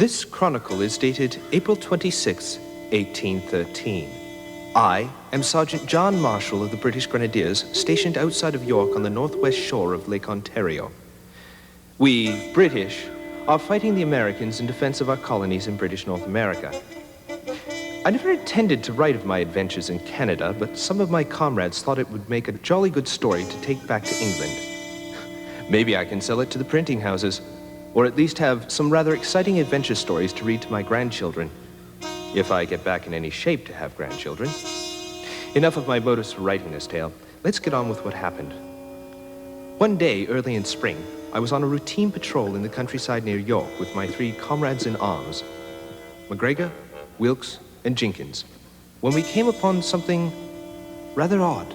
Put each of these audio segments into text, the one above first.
This chronicle is dated April 26, 1813. I am Sergeant John Marshall of the British Grenadiers, stationed outside of York on the northwest shore of Lake Ontario. We, British, are fighting the Americans in defense of our colonies in British North America. I never intended to write of my adventures in Canada, but some of my comrades thought it would make a jolly good story to take back to England. Maybe I can sell it to the printing houses, or at least have some rather exciting adventure stories to read to my grandchildren, if I get back in any shape to have grandchildren. Enough of my motives for writing this tale. Let's get on with what happened. One day, early in spring, I was on a routine patrol in the countryside near York with my 3 comrades in arms, McGregor, Wilkes, and Jenkins, when we came upon something rather odd.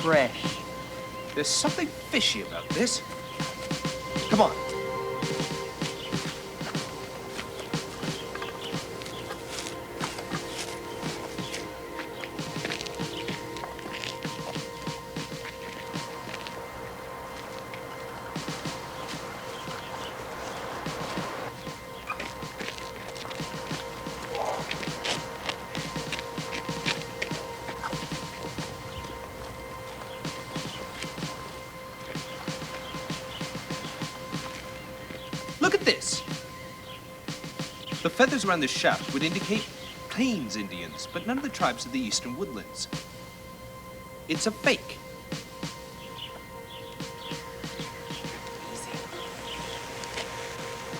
Fresh. There's something fishy about this. Come on. Look at this. The feathers around the shaft would indicate Plains Indians, but none of the tribes of the eastern woodlands. It's a fake. Easy.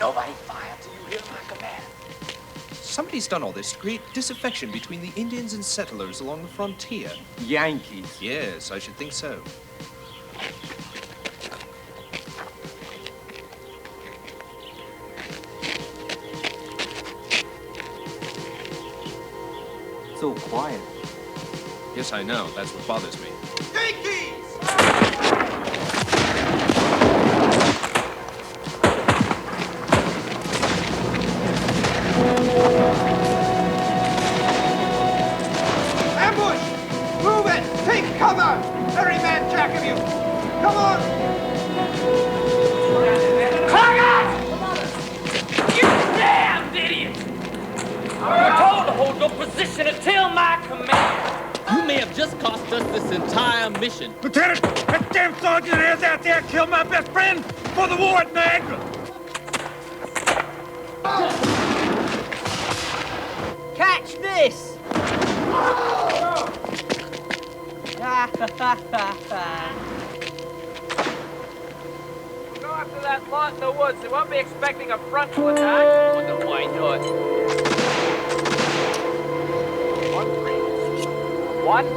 Nobody fire till you hear my command. Somebody's done all this to create disaffection between the Indians and settlers along the frontier. Yankees. Yes, I should think so. So quiet. Yes, I know. That's what bothers me. Yankees! Ambush! Move it! Take cover! Every man jack of you! Come on! You damned idiot! We're told to hold your position until my command. You may have just cost us this entire mission. Lieutenant, that damn sergeant of theirs out there killed my best friend for the war at Niagara! Catch this! Go after that lot in the woods. They won't be expecting a frontal attack. Wonder why do it. 1, 2.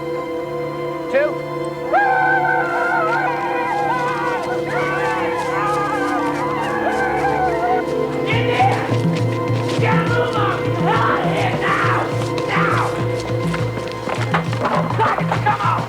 Get in! Get a move on! Out of here now! Now! Come on!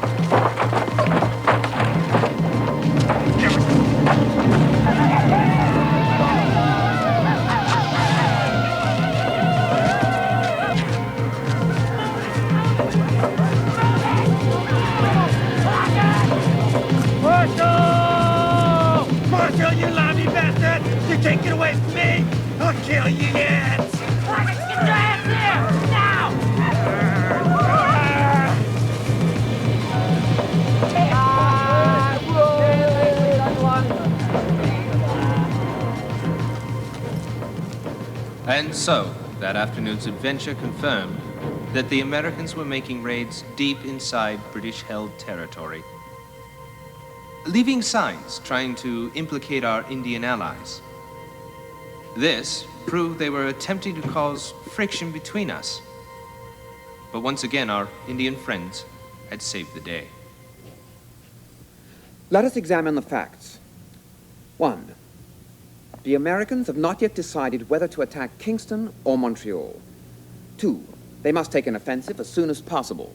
Marshal, you limey bastard! You can't get away from me! I'll kill you yet! Get your ass here! Now! And so, that afternoon's adventure confirmed that the Americans were making raids deep inside British-held territory, leaving signs trying to implicate our Indian allies. This proved they were attempting to cause friction between us. But once again, our Indian friends had saved the day. Let us examine the facts. 1. The Americans have not yet decided whether to attack Kingston or Montreal. 2. They must take an offensive as soon as possible,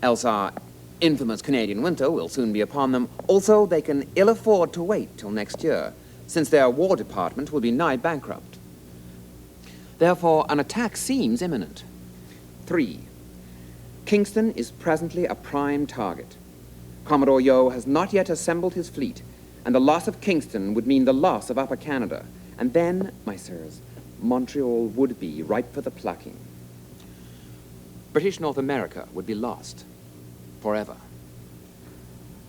else our infamous Canadian winter will soon be upon them. Also, they can ill afford to wait till next year, since their War Department will be nigh bankrupt. Therefore, an attack seems imminent. 3. Kingston is presently a prime target. Commodore Yeo has not yet assembled his fleet, and the loss of Kingston would mean the loss of Upper Canada. And then, my sirs, Montreal would be ripe for the plucking. British North America would be lost forever.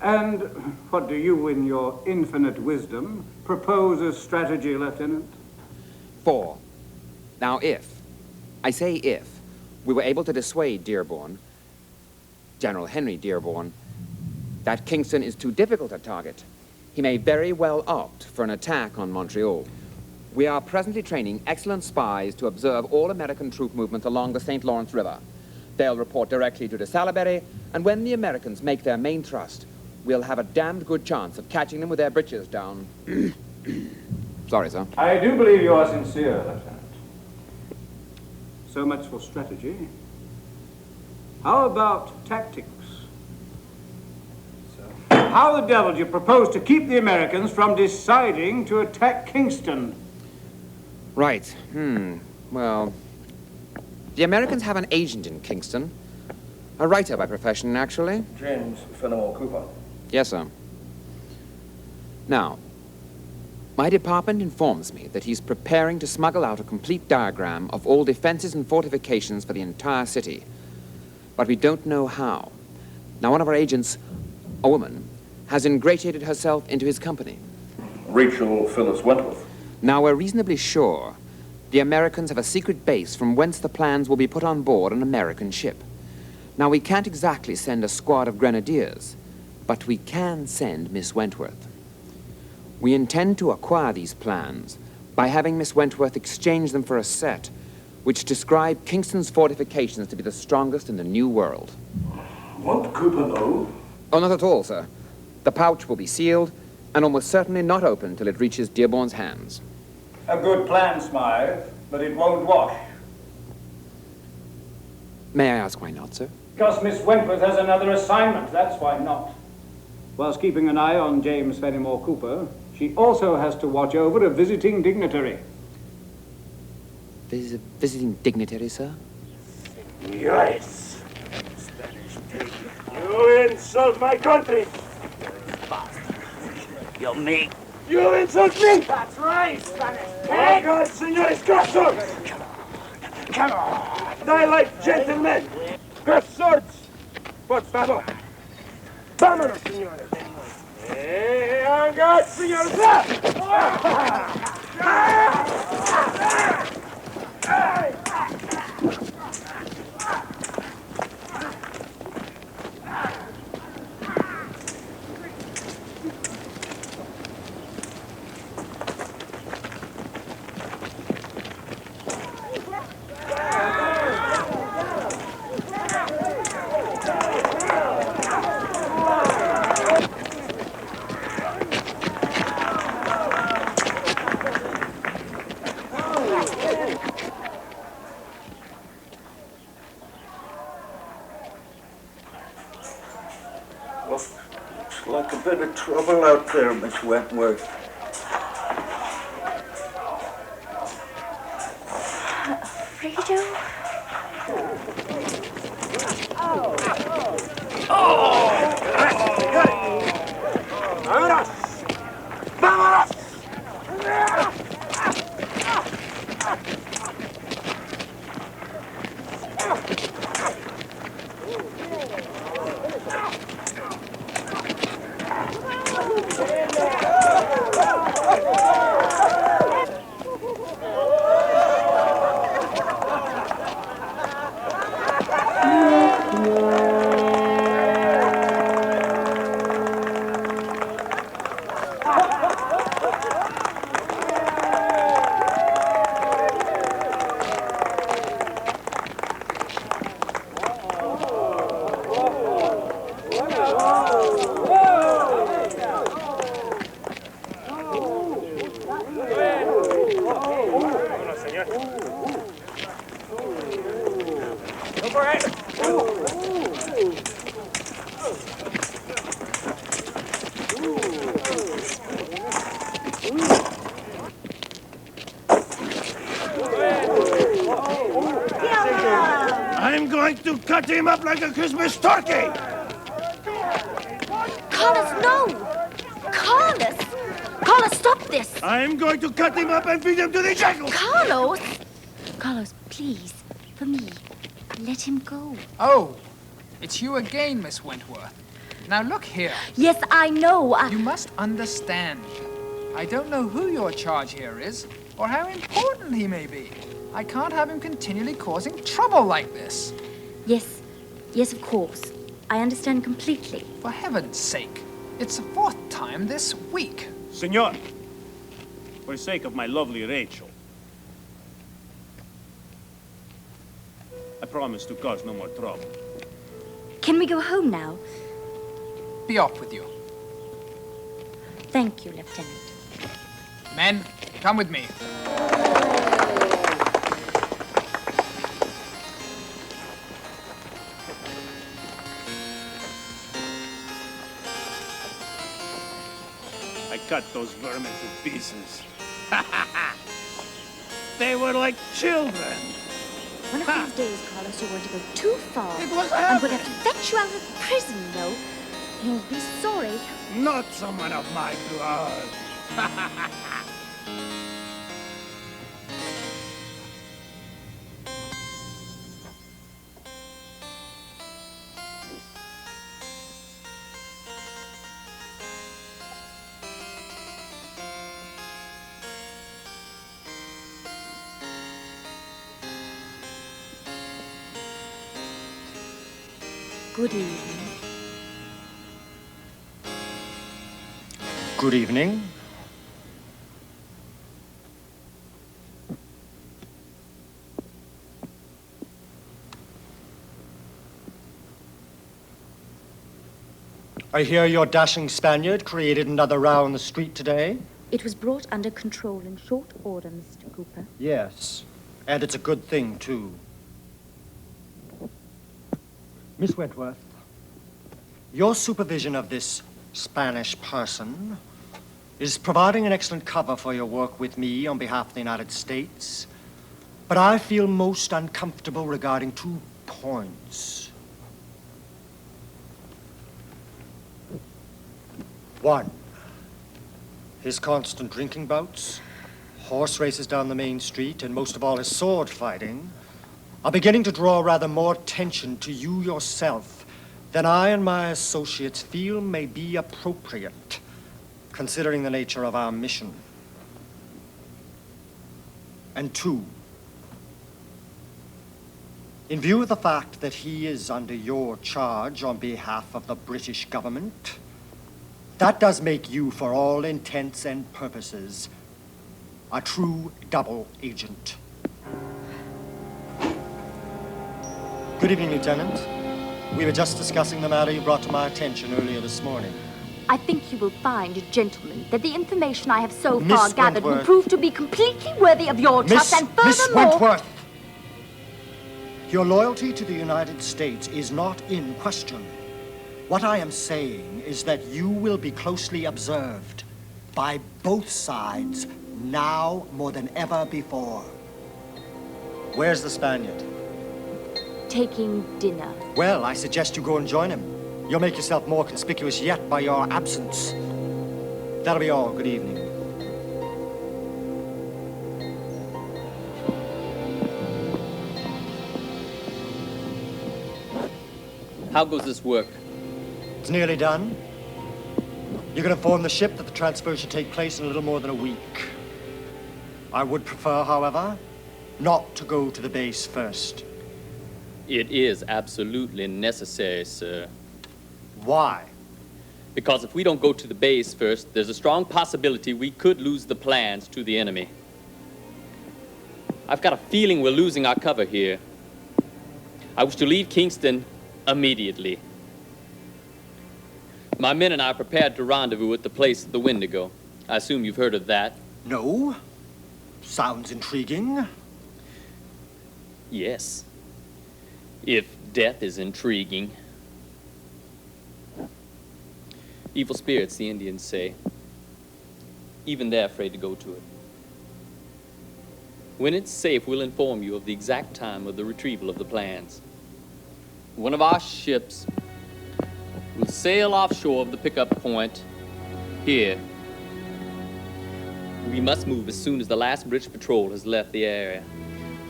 And what do you, in your infinite wisdom, propose as strategy, Lieutenant? 4. Now, if we were able to dissuade Dearborn, General Henry Dearborn, that Kingston is too difficult a target, he may very well opt for an attack on Montreal. We are presently training excellent spies to observe all American troop movements along the St. Lawrence River. They'll report directly to de Salaberry, and when the Americans make their main thrust, we'll have a damned good chance of catching them with their breeches down. Sorry, sir. I do believe you are sincere, Lieutenant. So much for strategy. How about tactics? How the devil do you propose to keep the Americans from deciding to attack Kingston? Right. Well, the Americans have an agent in Kingston. A writer by profession, actually. James Fenimore Cooper. Yes, sir. Now, my department informs me that he's preparing to smuggle out a complete diagram of all defenses and fortifications for the entire city. But we don't know how. Now, one of our agents, a woman, has ingratiated herself into his company. Rachel Phyllis Wentworth. Now, we're reasonably sure the Americans have a secret base from whence the plans will be put on board an American ship. Now, we can't exactly send a squad of grenadiers, but we can send Miss Wentworth. We intend to acquire these plans by having Miss Wentworth exchange them for a set which describe Kingston's fortifications to be the strongest in the New World. Won't Cooper know? Oh, not at all, sir. The pouch will be sealed and almost certainly not open till it reaches Dearborn's hands. A good plan, Smythe, but it won't wash. May I ask why not, sir? Because Miss Wentworth has another assignment, that's why not. Whilst keeping an eye on James Fenimore Cooper, she also has to watch over a visiting dignitary. Visiting dignitary, sir? Yes. You insult my country. You me. You insult me. That's right, Spanish Oh, God, senores, grasos. Come on. Die like gentlemen. Grab swords. Por favor. Vámonos, señores. En garde, señores. Looks like a bit of trouble out there, Miss Wentworth. Fredo? Vámonos. Vámonos. Go for it! I'm going to cut him up like a Christmas turkey! Carlos, no! Carlos! Carlos, stop this! I'm going to cut him up and feed him to the jackals! Carlos! Carlos, please, for me, let him go. Oh, it's you again, Miss Wentworth. Now look here. Yes, I know. You must understand. I don't know who your charge here is, or how important he may be. I can't have him continually causing trouble like this. Yes, yes, of course. I understand completely. For heaven's sake, it's the 4th time this week. Senor, for the sake of my lovely Rachel, I promise to cause no more trouble. Can we go home now? Be off with you. Thank you, Lieutenant. Men, come with me. I cut those vermin to pieces. They were like children. One of these days, Carlos, you're going to go too far. It was I'm going to have to fetch you out of prison, though. You'll be sorry. Not someone of my blood. Good evening. Good evening. I hear your dashing Spaniard created another row on the street today. It was brought under control in short order, Mr. Cooper. Yes, and it's a good thing, too. Miss Wentworth, your supervision of this Spanish person is providing an excellent cover for your work with me on behalf of the United States, but I feel most uncomfortable regarding 2 points. 1, his constant drinking bouts, horse races down the main street, and most of all his sword fighting are beginning to draw rather more attention to you yourself than I and my associates feel may be appropriate, considering the nature of our mission. And 2, in view of the fact that he is under your charge on behalf of the British government, that does make you, for all intents and purposes, a true double agent. Good evening, Lieutenant. We were just discussing the matter you brought to my attention earlier this morning. I think you will find, gentlemen, that the information I have so Miss far gathered will Wentworth. prove to be completely worthy of your trust, and Miss furthermore... Wentworth! Your loyalty to the United States is not in question. What I am saying is that you will be closely observed by both sides now more than ever before. Where's the Spaniard? Taking dinner. Well, I suggest you go and join him. You'll make yourself more conspicuous yet by your absence. That'll be all. Good evening. How goes this work? It's nearly done. You can inform the ship that the transfer should take place in a little more than a week. I would prefer, however, not to go to the base first. It is absolutely necessary, sir. Why? Because if we don't go to the base first, there's a strong possibility we could lose the plans to the enemy. I've got a feeling we're losing our cover here. I wish to leave Kingston immediately. My men and I are prepared to rendezvous at the place at the Wendigo. I assume you've heard of that. No. Sounds intriguing. Yes. If death is intriguing. Evil spirits, the Indians say. Even they're afraid to go to it. When it's safe, we'll inform you of the exact time of the retrieval of the plans. One of our ships will sail offshore of the pickup point here. We must move as soon as the last British patrol has left the area.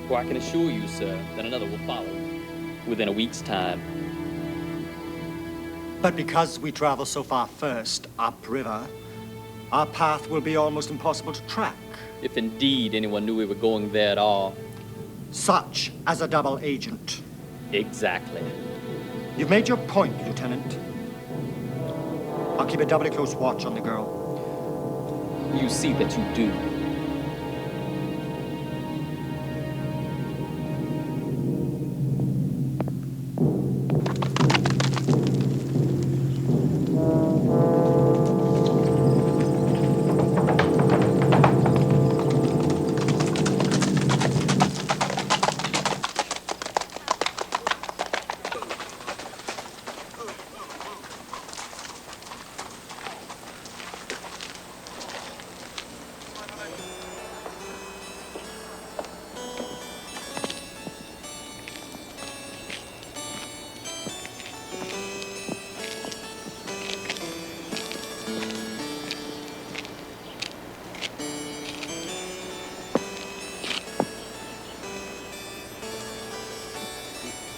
For I can assure you, sir, that another will follow within a week's time. But because we travel so far first, upriver, our path will be almost impossible to track. If indeed anyone knew we were going there at all. Such as a double agent. Exactly. You've made your point, Lieutenant. I'll keep a doubly close watch on the girl. You see that you do.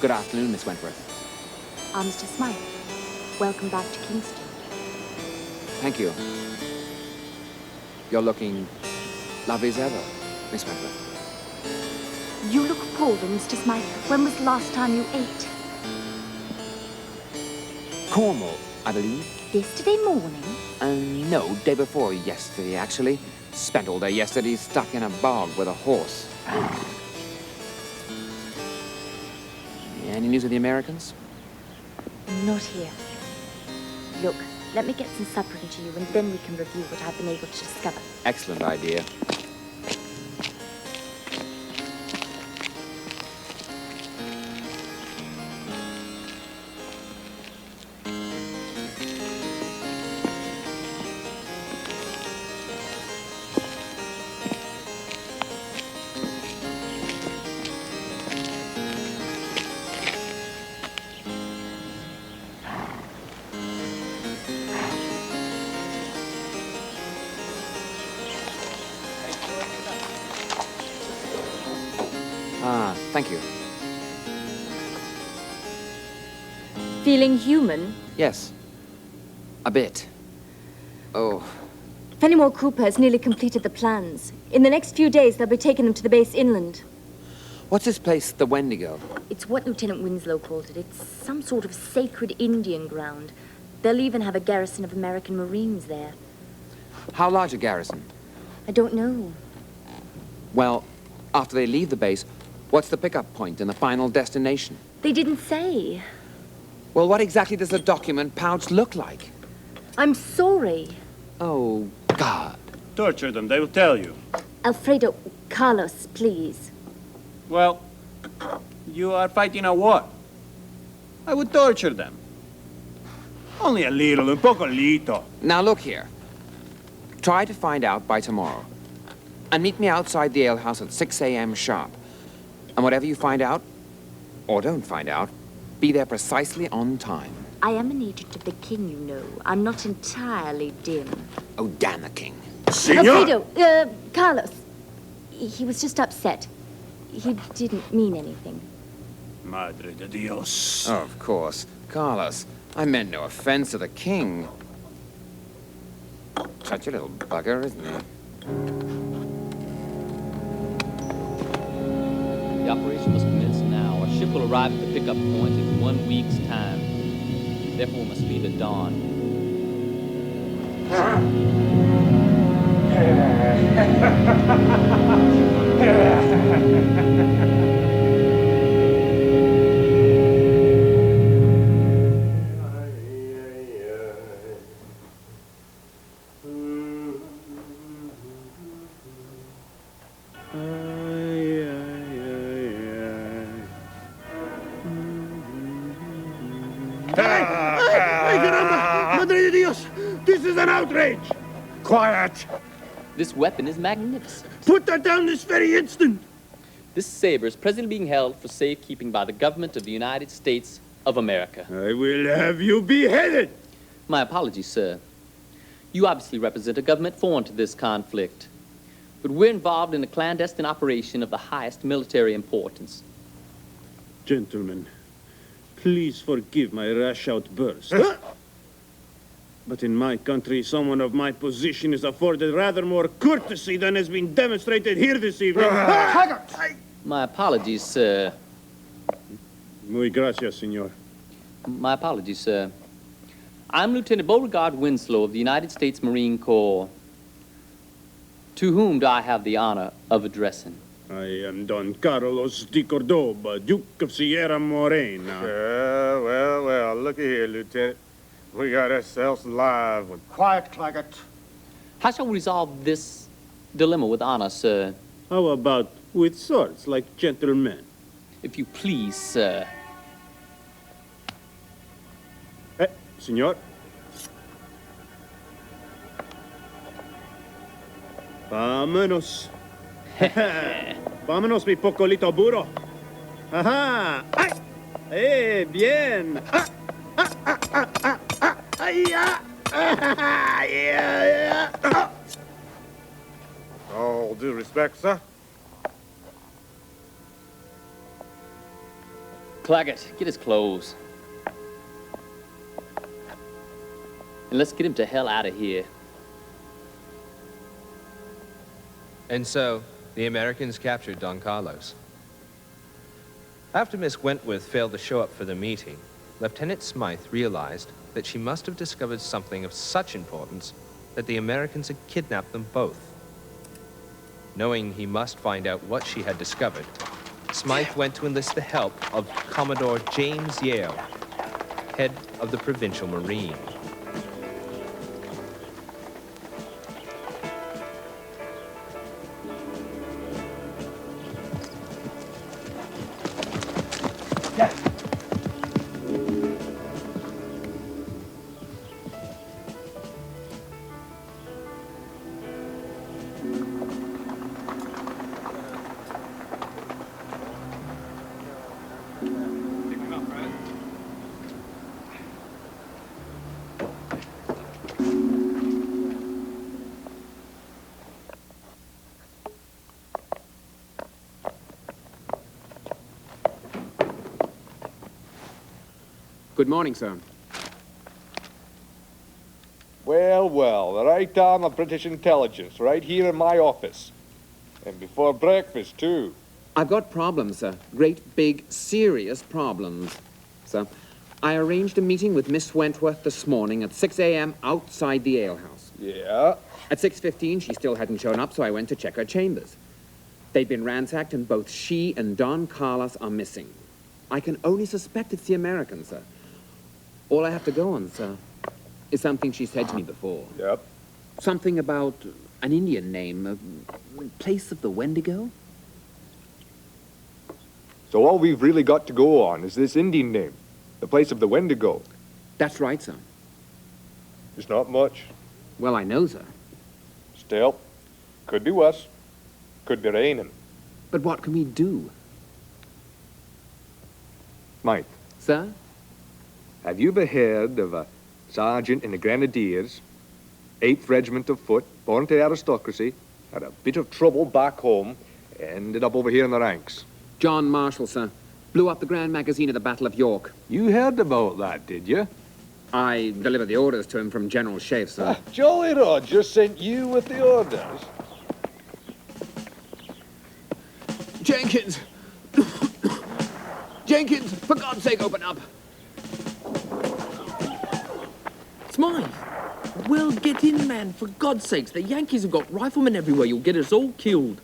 Good afternoon, Miss Wentworth. Mr. Smythe, welcome back to Kingston. Thank you. You're looking lovely as ever, Miss Wentworth. You look colder, Mr. Smythe. When was the last time you ate? Cornwall, I believe. Yesterday morning? No, day before yesterday, actually. Spent all day yesterday stuck in a bog with a horse. Any news of the Americans? Not here. Look, let me get some supper into you, and then we can review what I've been able to discover. Excellent idea. Thank you. Feeling human? Yes. A bit. Oh. Fenimore Cooper has nearly completed the plans. In the next few days, they'll be taking them to the base inland. What's this place, the Wendigo? It's what Lieutenant Winslow called it. It's some sort of sacred Indian ground. They'll even have a garrison of American Marines there. How large a garrison? I don't know. Well, after they leave the base, what's the pickup point and the final destination? They didn't say. Well, what exactly does the document pouch look like? I'm sorry. Oh, God. Torture them, they will tell you. Alfredo, Carlos, please. Well, you are fighting a war. I would torture them. Only a little, un pocolito. Now look here. Try to find out by tomorrow. And meet me outside the alehouse at 6 a.m. sharp. And whatever you find out, or don't find out, be there precisely on time. I am an agent of the king, you know. I'm not entirely dim. Oh, damn the king. Alfredo, Carlos. He was just upset. He didn't mean anything. Madre de Dios. Oh, of course. Carlos, I meant no offense to the king. Such a little bugger, isn't he? The operation must commence now. Our ship will arrive at the pickup point in 1 week's time. Therefore, must leave at dawn. an outrage! Quiet! This weapon is magnificent. Put that down this very instant! This saber is presently being held for safekeeping by the government of the United States of America. I will have you beheaded! My apologies, sir. You obviously represent a government foreign to this conflict. But we're involved in a clandestine operation of the highest military importance. Gentlemen, please forgive my rash outburst. But in my country, someone of my position is afforded rather more courtesy than has been demonstrated here this evening. My apologies, sir. Muy gracias, senor. My apologies, sir. I'm Lieutenant Beauregard Winslow of the United States Marine Corps. To whom do I have the honor of addressing? I am Don Carlos de Cordoba, Duke of Sierra Morena. Well, looky here, Lieutenant. We got ourselves live with... Quiet, Claggett. How shall we resolve this dilemma with honor, sir? How about with swords, like gentlemen? If you please, sir. Senor? Vámonos. Vámonos, mi pocolito burro. Ajá. ¡Ay! Bien. All due respect, sir. Claggett, get his clothes. And let's get him to hell out of here. And so, the Americans captured Don Carlos. After Miss Wentworth failed to show up for the meeting, Lieutenant Smythe realized that she must have discovered something of such importance that the Americans had kidnapped them both. Knowing he must find out what she had discovered, Smythe went to enlist the help of Commodore James Yale, head of the Provincial Marine. Good morning, sir. Well, right on the British intelligence, right here in my office. And before breakfast, too. I've got problems, sir. Great, big, serious problems, sir. I arranged a meeting with Miss Wentworth this morning at 6 a.m. outside the alehouse. Yeah? At 6:15, she still hadn't shown up, so I went to check her chambers. They'd been ransacked, and both she and Don Carlos are missing. I can only suspect it's the Americans, sir. All I have to go on, sir, is something she said to me before. Yep. Something about an Indian name, a place of the Wendigo? So all we've really got to go on is this Indian name, the place of the Wendigo. That's right, sir. It's not much. Well, I know, sir. Still, could be us. Could be raining. But what can we do? Mike. Sir? Have you ever heard of a sergeant in the Grenadiers, 8th Regiment of Foot, born to aristocracy, had a bit of trouble back home, ended up over here in the ranks? John Marshall, sir. Blew up the Grand Magazine at the Battle of York. You heard about that, did you? I delivered the orders to him from General Chafe, sir. Jolly Roger sent you with the orders. Jenkins! Jenkins, for God's sake, open up! Smythe! Well, get in, man, for God's sakes. The Yankees have got riflemen everywhere. You'll get us all killed.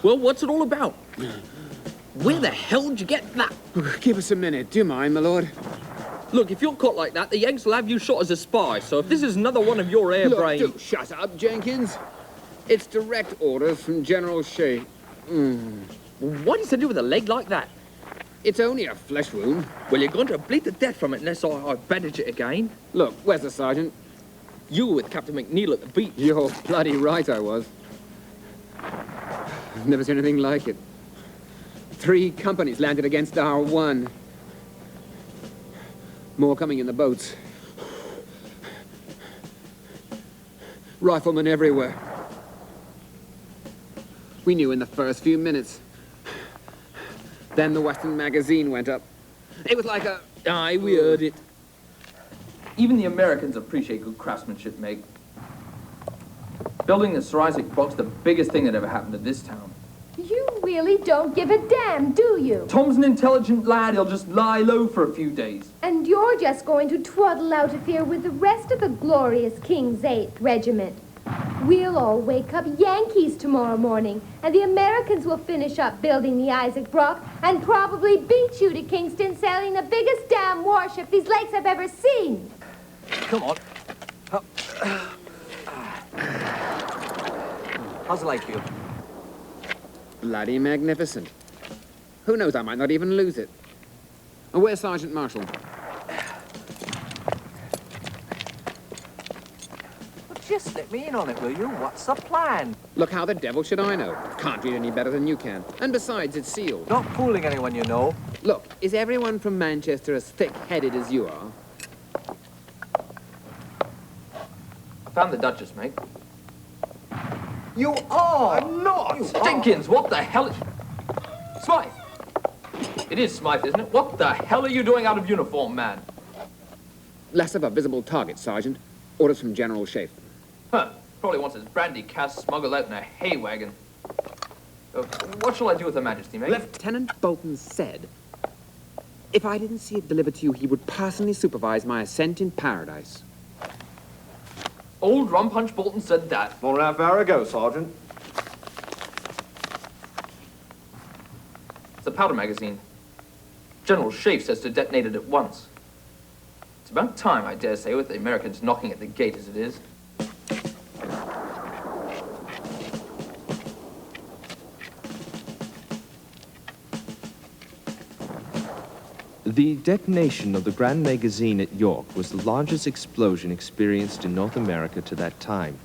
Well, what's it all about? Where the hell did you get that? Give us a minute. Do you mind, my lord? Look, if you're caught like that, the Yanks will have you shot as a spy. So if this is another one of your airbrain... Look, do shut up, Jenkins. It's direct orders from General Shea. Why do you send you with a leg like that? It's only a flesh wound. Well, you're going to bleed to death from it unless I bandage it again. Look, where's the sergeant? You were with Captain McNeil at the beach. You're bloody right I was. I've never seen anything like it. 3 companies landed against our 1. More coming in the boats. Riflemen everywhere. We knew in the first few minutes. Then the Western magazine went up. It was like a... Aye, we heard it. Even the Americans appreciate good craftsmanship, mate. Building the Sir Isaac Brock's the biggest thing that ever happened to this town. You really don't give a damn, do you? Tom's an intelligent lad. He'll just lie low for a few days. And you're just going to twaddle out of here with the rest of the glorious King's 8th Regiment. We'll all wake up Yankees tomorrow morning, and the Americans will finish up building the Isaac Brock and probably beat you to Kingston, sailing the biggest damn warship these lakes have ever seen. Come on. How's the lake feel? Bloody magnificent. Who knows, I might not even lose it. And where's Sergeant Marshall? Just let me in on it, will you? What's the plan? Look, how the devil should I know? Can't read any better than you can. And besides, it's sealed. Not fooling anyone, you know. Look, is everyone from Manchester as thick-headed as you are? I found the Duchess, mate. You are! I'm not! Jenkins, what the hell? Smythe! It is Smythe, isn't it? What the hell are you doing out of uniform, man? Less of a visible target, Sergeant. Orders from General Schaefer. Huh. Probably wants his brandy cask smuggled out in a hay wagon. What shall I do with Her Majesty, mate? Lieutenant Bolton said, if I didn't see it delivered to you, he would personally supervise my ascent in paradise. Old Rum Punch Bolton said that. 4.5 hours ago, Sergeant. It's a powder magazine. General Schaefer says to detonate it at once. It's about time, I dare say, with the Americans knocking at the gate as it is. The detonation of the Grand Magazine at York was the largest explosion experienced in North America to that time.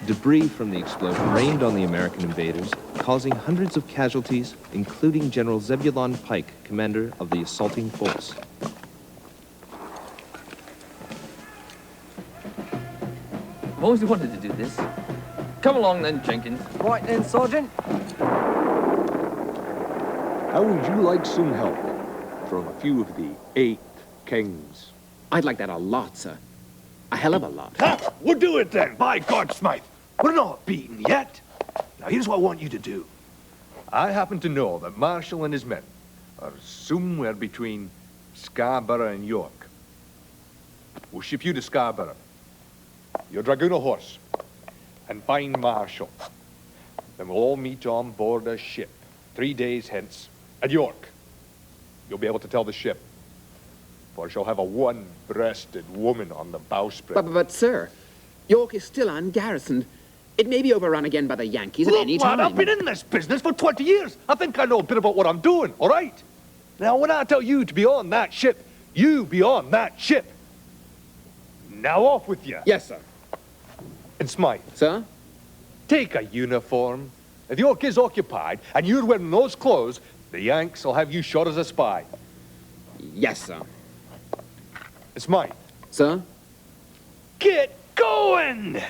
Debris from the explosion rained on the American invaders, causing hundreds of casualties, including General Zebulon Pike, commander of the assaulting force. I've always wanted to do this. Come along then, Jenkins. Right then, Sergeant. How would you like some help from a few of the 8 kings? I'd like that a lot, sir. A hell of a lot. We'll do it then. By God, Smythe. We're not beaten yet. Now, here's what I want you to do. I happen to know that Marshall and his men are somewhere between Scarborough and York. We'll ship you to Scarborough. Your dragoon horse. And find Marshall. Then we'll all meet on board a ship 3 days hence at York. You'll be able to tell the ship, for she'll have a one-breasted woman on the bowsprit. But, sir, York is still ungarrisoned. It may be overrun again by the Yankees at any time. Lad, I've been in this business for 20 years. I think I know a bit about what I'm doing, all right? Now, when I tell you to be on that ship, you be on that ship. Now off with you. Yes, sir. And Smythe. Sir? Take a uniform. If York is occupied and you're wearing those clothes, the Yanks will have you shot as a spy. Yes, sir. And Smythe. Sir? Get going!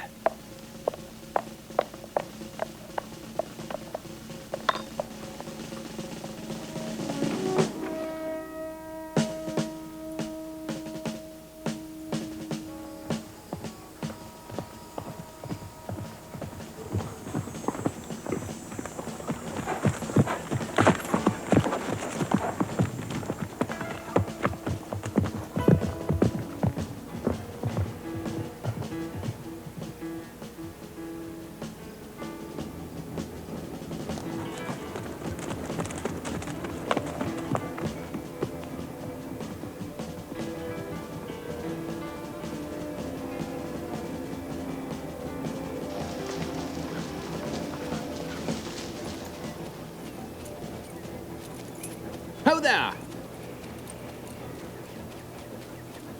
there!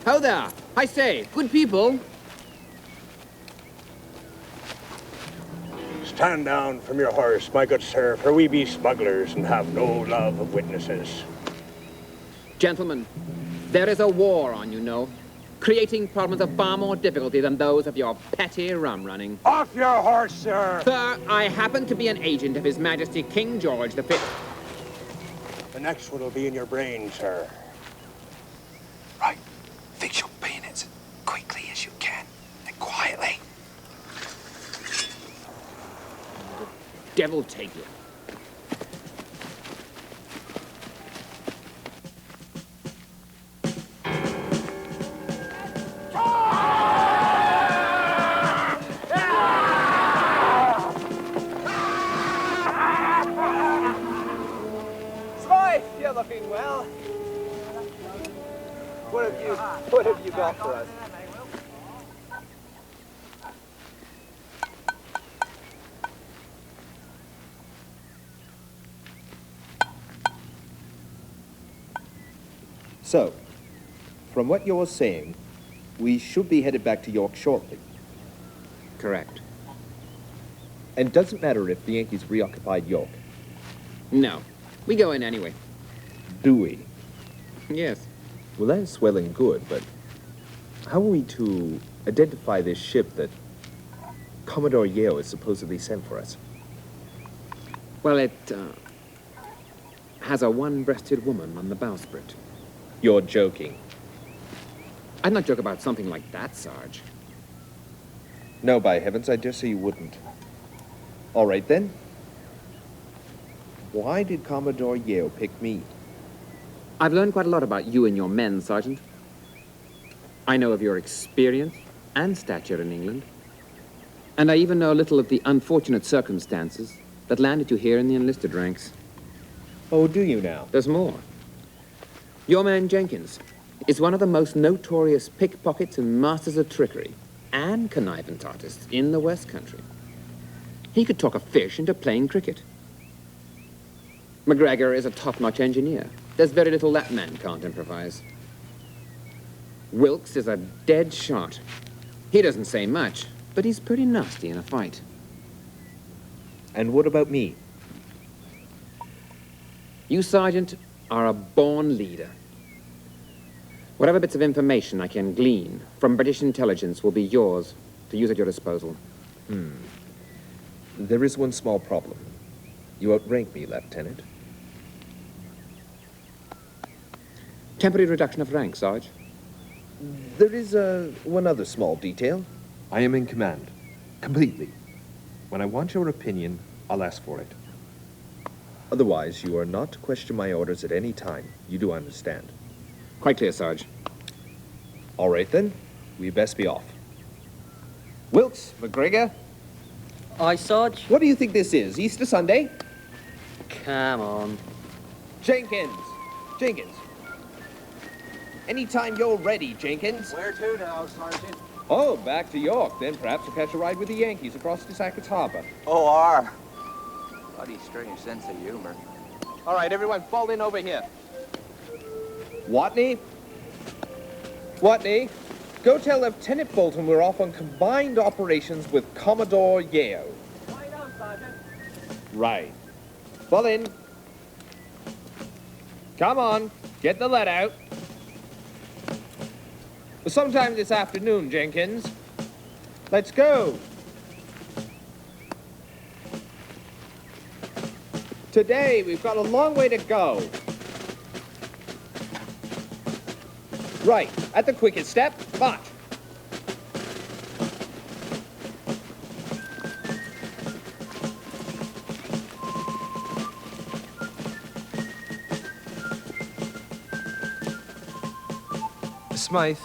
Ho there! I say, good people! Stand down from your horse, my good sir, for we be smugglers and have no love of witnesses. Gentlemen, there is a war on, you know, creating problems of far more difficulty than those of your petty rum-running. Off your horse, sir! Sir, I happen to be an agent of His Majesty King George V. The next one will be in your brain, sir. Right. Fix your bayonets quickly as you can, and quietly. Devil take you. Smythe, you're looking well. What have you got for us? So, from what you're saying, we should be headed back to York shortly. Correct. And it doesn't matter if the Yankees reoccupied York. No. We go in anyway. Do we? Yes. Well, that's well and good, but how are we to identify this ship that Commodore Yeo has supposedly sent for us? Well, it has a one-breasted woman on the bowsprit. You're joking. I'd not joke about something like that, Sarge. No, by heavens, I dare say you wouldn't. All right, then. Why did Commodore Yeo pick me? I've learned quite a lot about you and your men, Sergeant. I know of your experience and stature in England. And I even know a little of the unfortunate circumstances that landed you here in the enlisted ranks. Oh, do you now? There's more. Your man Jenkins is one of the most notorious pickpockets and masters of trickery and connivance artists in the West Country. He could talk a fish into playing cricket. McGregor is a top-notch engineer. There's very little that man can't improvise. Wilkes is a dead shot. He doesn't say much, but he's pretty nasty in a fight. And what about me? You, Sergeant, are a born leader. Whatever bits of information I can glean from British intelligence will be yours to use at your disposal. There is one small problem. You outrank me, Lieutenant. Temporary reduction of rank, Sarge. There is one other small detail. I am in command. Completely. When I want your opinion, I'll ask for it. Otherwise, you are not to question my orders at any time. You do understand. Quite clear, Sarge. All right, then. We best be off. Wilkes, McGregor. Aye, Sarge. What do you think this is? Easter Sunday? Come on. Jenkins! Jenkins! Anytime you're ready, Jenkins. Where to now, Sergeant? Oh, back to York. Then perhaps we'll catch a ride with the Yankees across the Sackett's Harbor. Oh, R. Bloody strange sense of humor. All right, everyone, fall in over here. Watney? Watney, go tell Lieutenant Bolton we're off on combined operations with Commodore Yeo. Lie down, Sergeant. Right. Fall in. Come on, get the lead out. Sometime this afternoon, Jenkins. Let's go. Today, we've got a long way to go. Right, at the quickest step, march. Smythe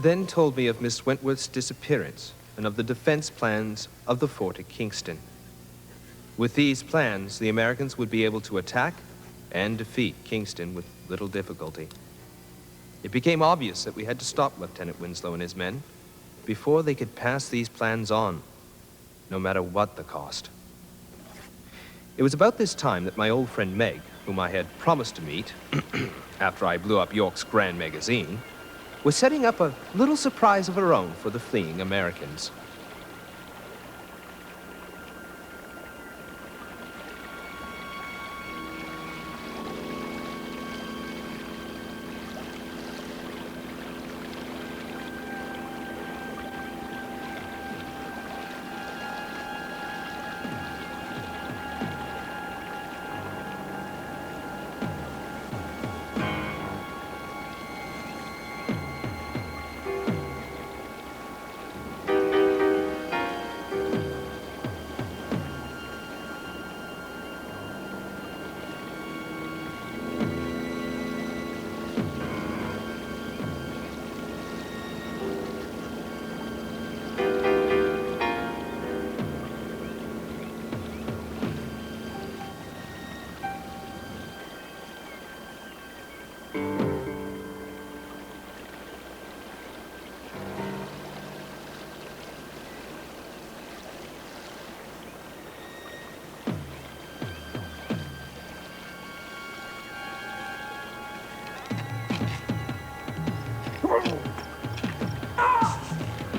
then told me of Miss Wentworth's disappearance and of the defense plans of the fort at Kingston. With these plans, the Americans would be able to attack and defeat Kingston with little difficulty. It became obvious that we had to stop Lieutenant Winslow and his men before they could pass these plans on, no matter what the cost. It was about this time that my old friend Meg, whom I had promised to meet after I blew up York's Grand Magazine, was setting up a little surprise of her own for the fleeing Americans.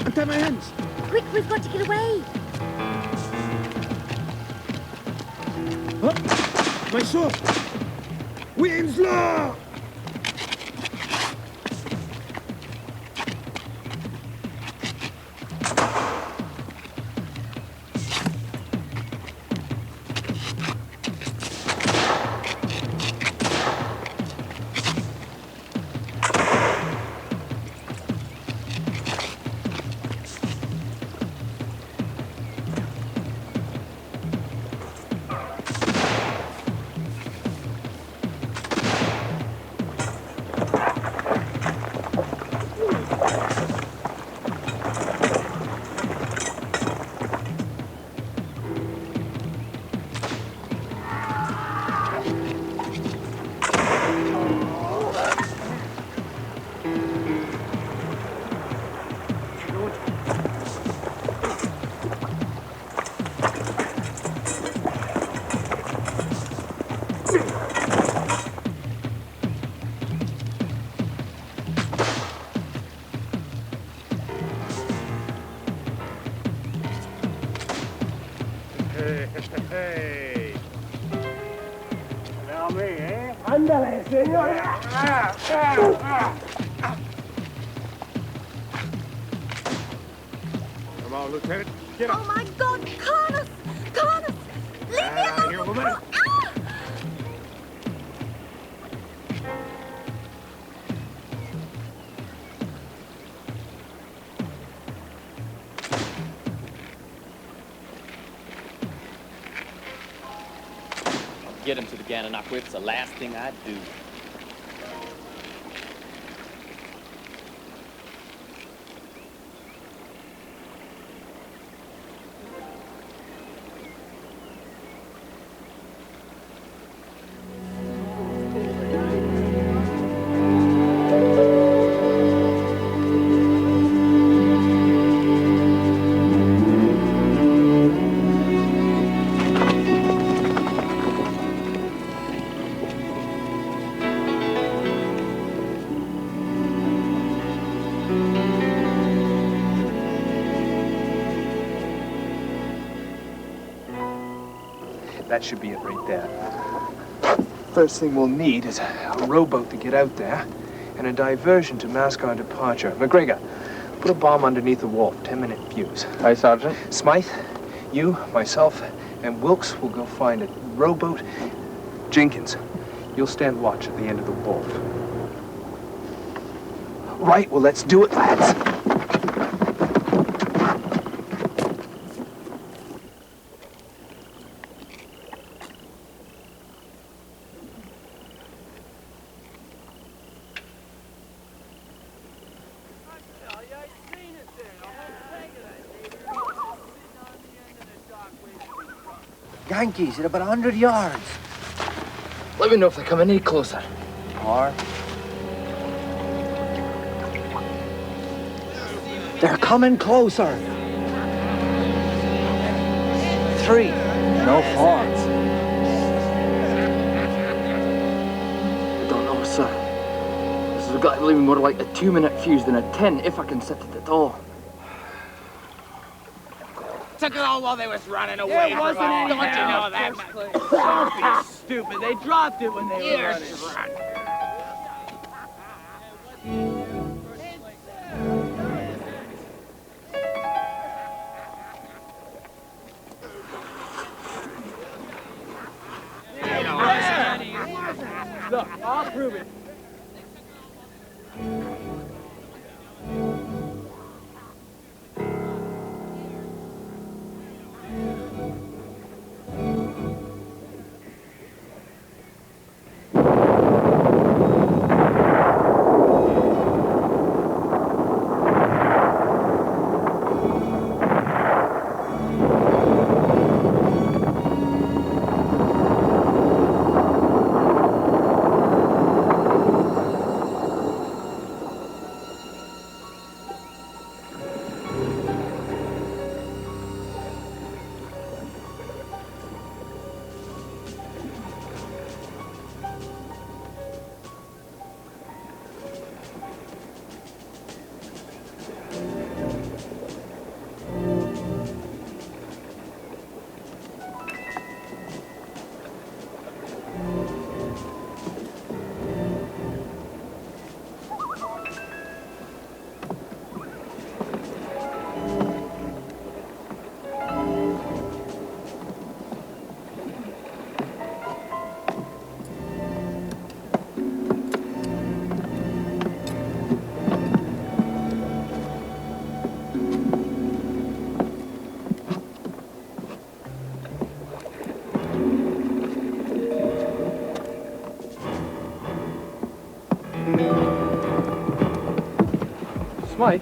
Untie my hands! Quick, we've got to get away. My sword! Winslow! Hey. Now me, eh? Ándale, señor. Come on, Lieutenant. Get up. Oh, my God! Carlos! Carlos! Leave me alone! Here, woman. Get him to the Gananoque whip. It's the last thing I'd do. That should be it right there. First thing we'll need is a rowboat to get out there and a diversion to mask our departure. McGregor, put a bomb underneath the wharf, 10-minute fuse. Aye, Sergeant. Smythe, you, myself, and Wilkes will go find a rowboat. Jenkins, you'll stand watch at the end of the wharf. Right, well, let's do it, lads. Yankees at about 100 yards. Let me know if they come any closer. Or they're coming closer. 3, no 4. We've got to leave more like a 2-minute fuse than a 10 if I can set it at all. Took it all while they was running away. There wasn't from any Don't you know help. that? Don't be stupid. They dropped it when they were running. Run. Look, I'll prove it. Smythe,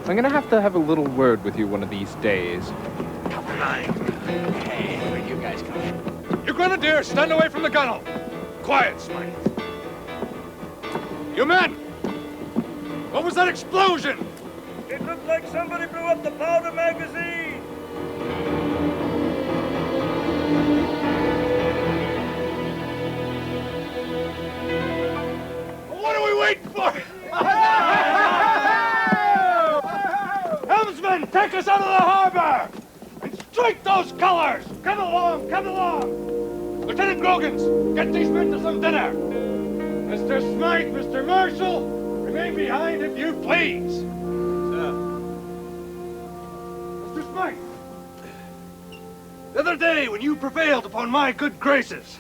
I'm gonna have to have a little word with you one of these days. Hey, where'd you guys come from? You Grenadiers, stand away from the gunwale. Quiet, Smythe. You men! What was that explosion? It looked like somebody blew up the powder magazine. What are we waiting for? Helmsman, take us out of the harbor! And strike those colors! Come along, come along! Lieutenant Grogans, get these men to some dinner! Mr. Smythe, Mr. Marshall, remain behind if you please! Sir. Mr. Smythe, the other day when you prevailed upon my good graces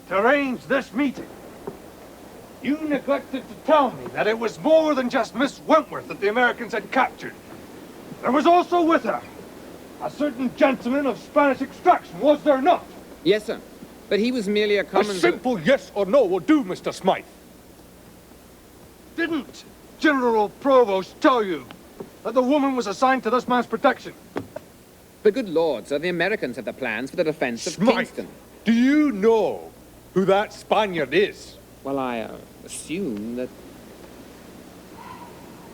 to arrange this meeting, you neglected to tell me that it was more than just Miss Wentworth that the Americans had captured. There was also with her a certain gentleman of Spanish extraction, was there not? Yes, sir. But he was merely a common... A simple yes or no will do, Mr. Smythe. Didn't General Provost tell you that the woman was assigned to this man's protection? But good lord, sir, the Americans have the plans for the defense of Smythe, Kingston. do you know who that Spaniard is? Well, I assume that...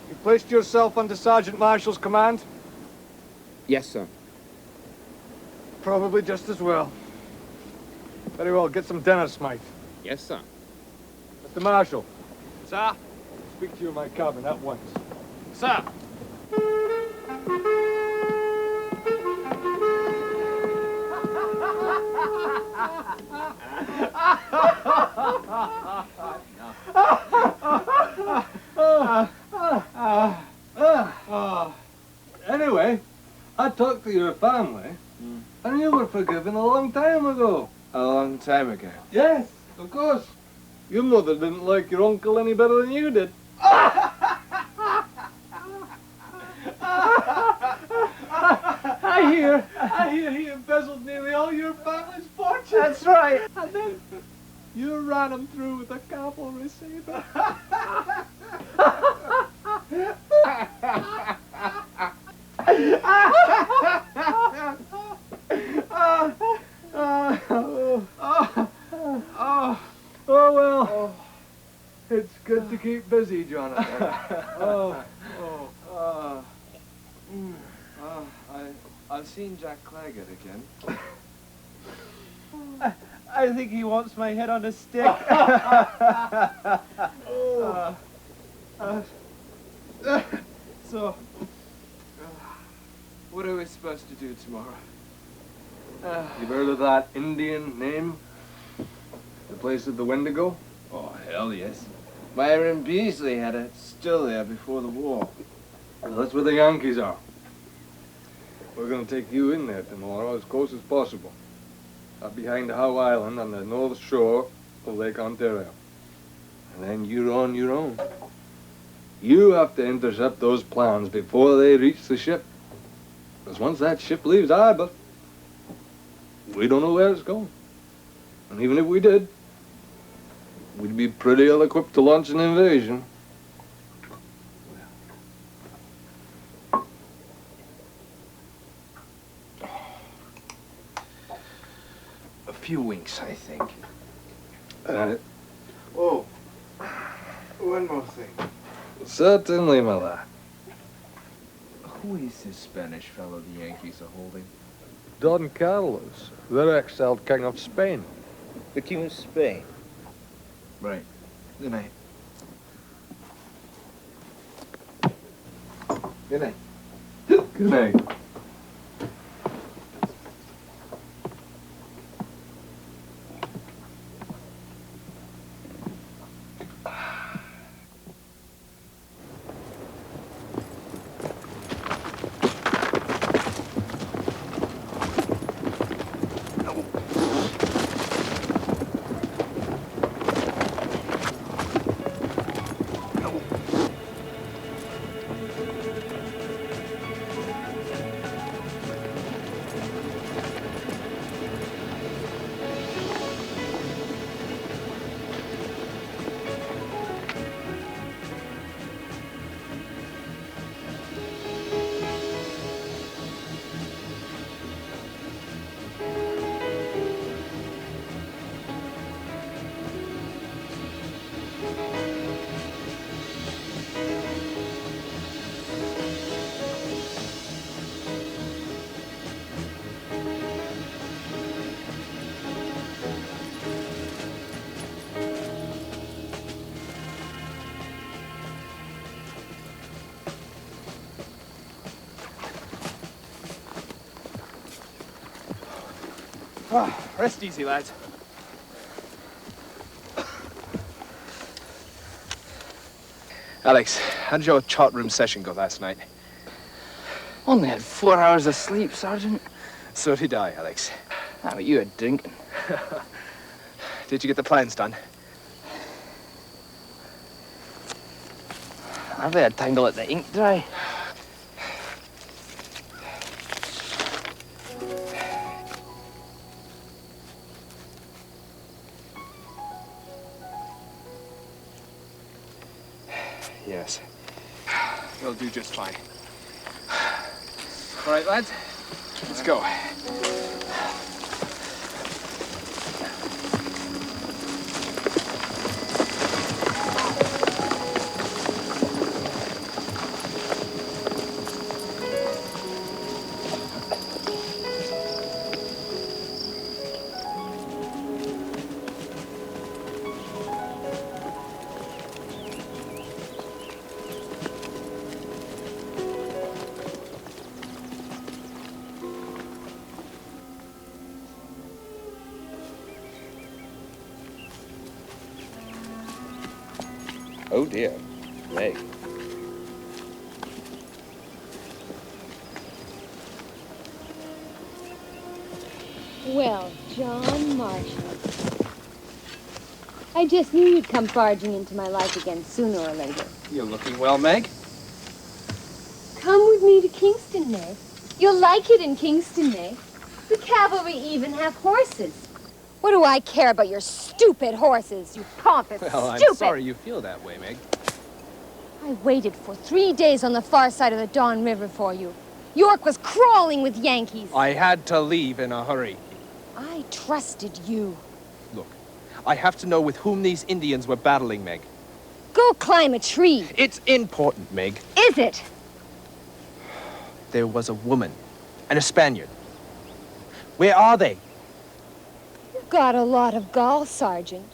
You placed yourself under Sergeant Marshall's command? Yes, sir. Probably just as well. Very well, get some dinner, Smythe. Yes, sir. Mr. Marshall. Sir? Speak to you in my cabin at once. Sir? Anyway, I talked to your family, and you were forgiven a long time ago. A long time ago. Yes, of course. Your mother didn't like your uncle any better than you did. I hear he embezzled nearly all your family's fortune. That's right. And then you ran him through with a cavalry saber. Oh, well. It's good to keep busy, Jonathan. I've seen Jack Claggett again. I think he wants my head on a stick. So, what are we supposed to do tomorrow? You've heard of that Indian name? The place with the Wendigo? Oh, hell yes. Myron Beasley had it still there before the war. Well, that's where the Yankees are. We're going to take you in there tomorrow as close as possible. Up behind Howe Island on the north shore of Lake Ontario. And then you're on your own. You have to intercept those plans before they reach the ship. Because once that ship leaves harbor, we don't know where it's going. And even if we did, we'd be pretty ill-equipped to launch an invasion. A few winks, I think. Oh, one more thing. Certainly, my lad. Who is this Spanish fellow the Yankees are holding? Don Carlos, the exiled king of Spain. The king of Spain? Right. Good night. Good night. Good night. Rest easy, lads. Alex, how did your chart room session go last night? Only had 4 hours of sleep, Sergeant. So did I, Alex. Ah, but you had drinking. Did you get the plans done? I've had time to let the ink dry. Yes. They'll do just fine. All right, lads, let's go. Oh dear, Meg. Well, John Marshall. I just knew you'd come barging into my life again sooner or later. You're looking well, Meg. Come with me to Kingston, Meg. You'll like it in Kingston, Meg. The cavalry even have horses. What do I care about your stupid horses, you pompous Well, I'm stupid? sorry you feel that way, Meg. I waited for 3 days on the far side of the Don River for you. York was crawling with Yankees. I had to leave in a hurry. I trusted you. Look, I have to know with whom these Indians were battling, Meg. Go climb a tree. It's important, Meg. Is it? There was a woman and a Spaniard. Where are they? You've got a lot of gall, Sergeant.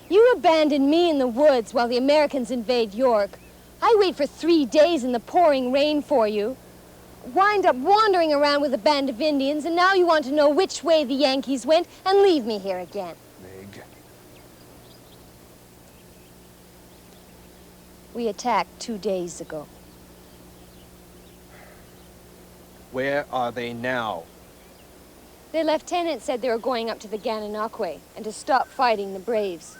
You abandon me in the woods while the Americans invade York. I wait for 3 days in the pouring rain for you. Wind up wandering around with a band of Indians, and now you want to know which way the Yankees went and leave me here again. Meg. We attacked 2 days ago. Where are they now? The lieutenant said they were going up to the Gananoque and to stop fighting the Braves.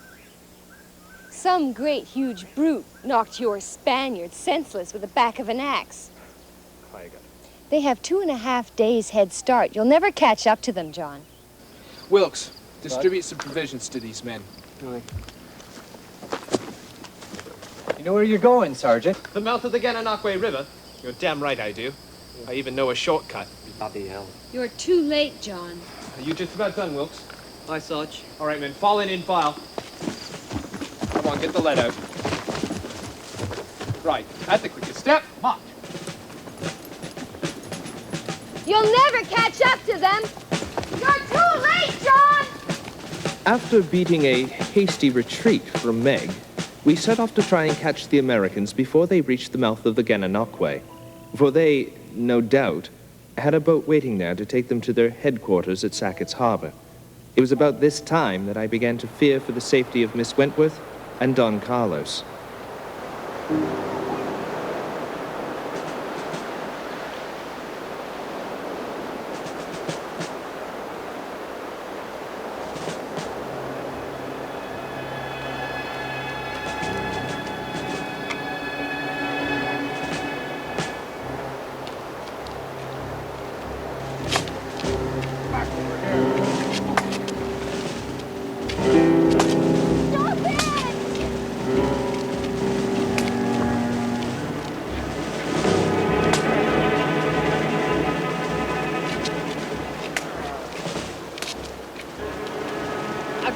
Some great huge brute knocked your Spaniard senseless with the back of an axe. They have 2.5 days head start. You'll never catch up to them, John. Wilkes, distribute some provisions to these men. You know where you're going, Sergeant? The mouth of the Gananoque River? You're damn right I do. I even know a shortcut. Bloody hell. You're too late, John. Are you just about done, Wilkes? Aye, Sarge. All right, men, fall in file. Come on, get the lead out. Right, at the quickest step, march. You'll never catch up to them. You're too late, John! After beating a hasty retreat from Meg, we set off to try and catch the Americans before they reached the mouth of the Gananoque, for they, no doubt, had a boat waiting there to take them to their headquarters at Sackett's Harbor. It was about this time that I began to fear for the safety of Miss Wentworth and Don Carlos.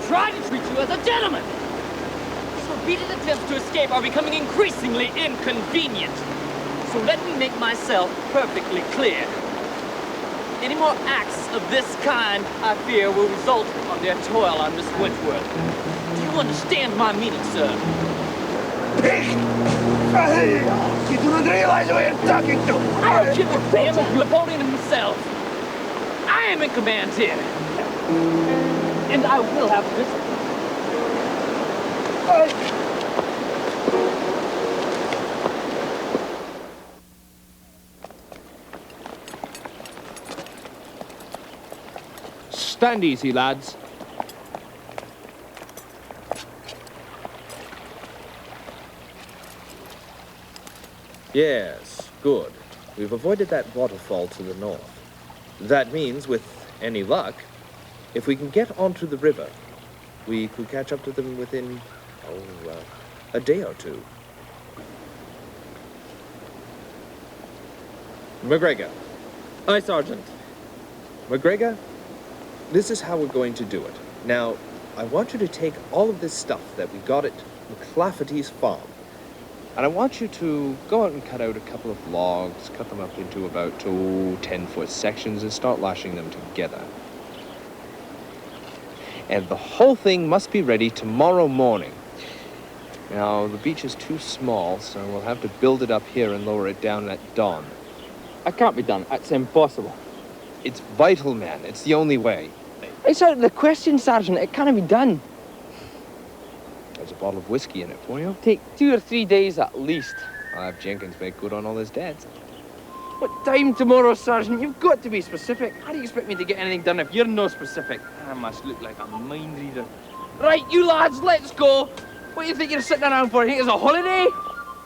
Try to treat you as a gentleman. These repeated attempts to escape are becoming increasingly inconvenient. So let me make myself perfectly clear. Any more acts of this kind, I fear, will result on their toil on Miss Wentworth. Do you understand my meaning, sir? You do not realize who you're talking to! I don't give a damn if Napoleon himself. I am in command here. And I will have this. Stand easy, lads. Yes, good. We've avoided that waterfall to the north. That means, with any luck, if we can get onto the river, we could catch up to them within, a day or two. McGregor. Aye, Sergeant. McGregor, this is how we're going to do it. Now, I want you to take all of this stuff that we got at McClafferty's farm, and I want you to go out and cut out a couple of logs, cut them up into about 10-foot sections, and start lashing them together. And the whole thing must be ready tomorrow morning. Now, the beach is too small, so we'll have to build it up here and lower it down at dawn. It can't be done. It's impossible. It's vital, man. It's the only way. It's out of the question, Sergeant. It can't be done. There's a bottle of whiskey in it for you. Take 2 or 3 days at least. I'll have Jenkins make good on all his debts. What time tomorrow, Sergeant? You've got to be specific. How do you expect me to get anything done if you're no specific? I must look like a mind reader. Right, you lads, let's go. What do you think you're sitting around for? You think it's a holiday?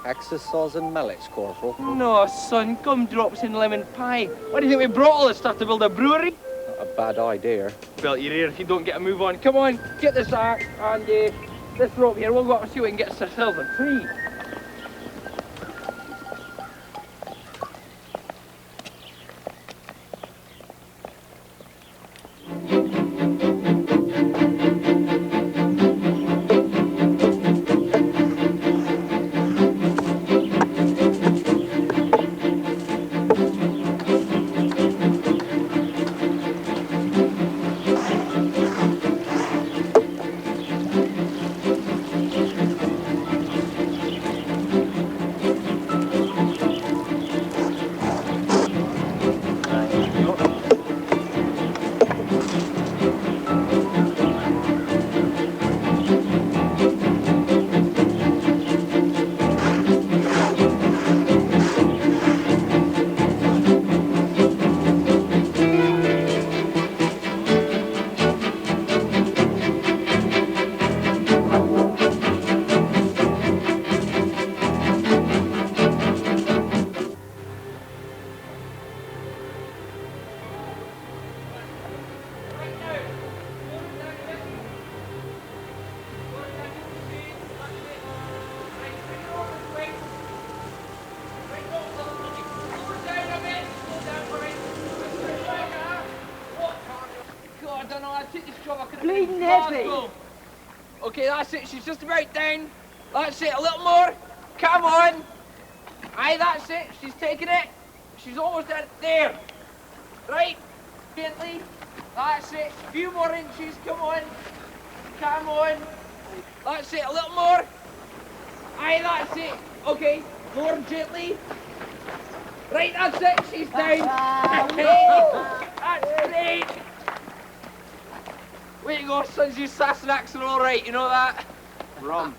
Exercise and millets, Corporal. No, son, gumdrops and lemon pie. Why do you think we brought all this stuff to build a brewery? Not a bad idea. Belt your ear if you don't get a move on. Come on, get this axe and this rope here. We'll go up and see what we can get ourselves a tree. God, I don't know, I take this job, I could have Bleeding been heavy. Glasgow. Okay, that's it, she's just about down. That's it, a little more. Come on. Aye, that's it, she's taking it. She's almost at there. Right, gently. That's it, a few more inches, come on. Come on. That's it, a little more. Aye, that's it. Okay, more gently. Right, that's it, she's down. That's great. Way to go, sons, you Sassenachs are all right, you know that? Rum.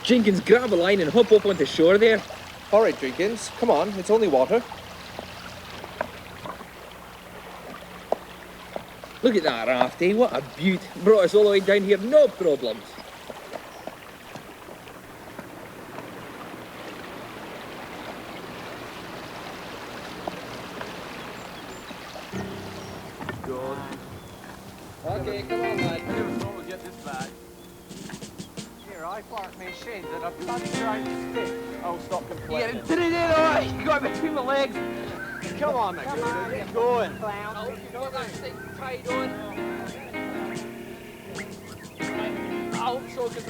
Jenkins, grab a line and hop up onto shore there. All right, Jenkins, come on, it's only water. Look at that raft, eh? What a beaut. Brought us all the way down here, no problems. Good. Okay, come on, lad. I never thought we'd get this bad. Here, I parked my shed and a bloody round stick. Oh, stop Yeah, complaining. did it in, all right. You got it between my legs. Come on, McGregor, get going. Oh, you got that thing tied on. Oh, so good.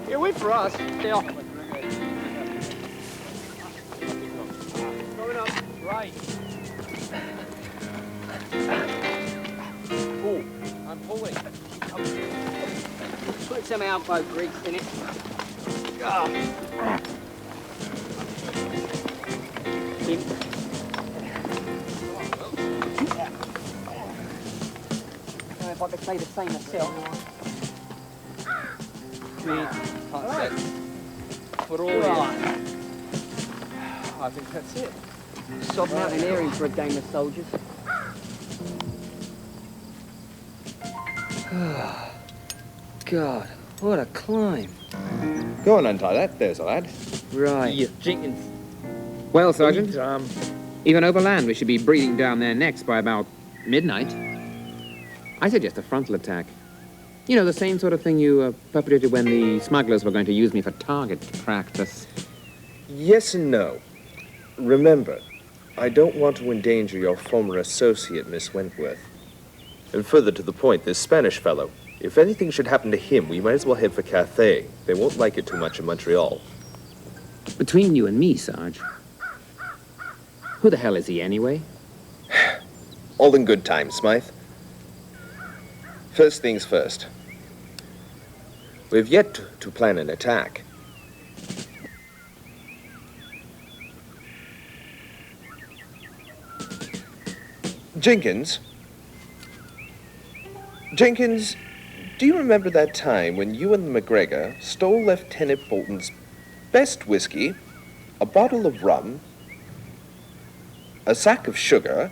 Here, wait for us. Stay off. Coming up. Right. Pull. I'm pulling. Put some elbow grease in it. him. If I could say the same myself. We're all here. I think that's it. Sob mountaineering for a gang of soldiers. God, what a climb. Go and untie that, there's a lad. Right. Yeah, Jenkins. Well, Sergeant, even overland, we should be breathing down their necks by about midnight. I suggest a frontal attack. You know, the same sort of thing you perpetrated when the smugglers were going to use me for target practice. Yes and no. Remember, I don't want to endanger your former associate, Miss Wentworth. And further to the point, this Spanish fellow, if anything should happen to him, we might as well head for Cathay. They won't like it too much in Montreal. Between you and me, Sarge, who the hell is he anyway? All in good time, Smythe. First things first. We've yet to plan an attack. Jenkins, do you remember that time when you and McGregor stole Lieutenant Bolton's best whiskey, a bottle of rum, a sack of sugar,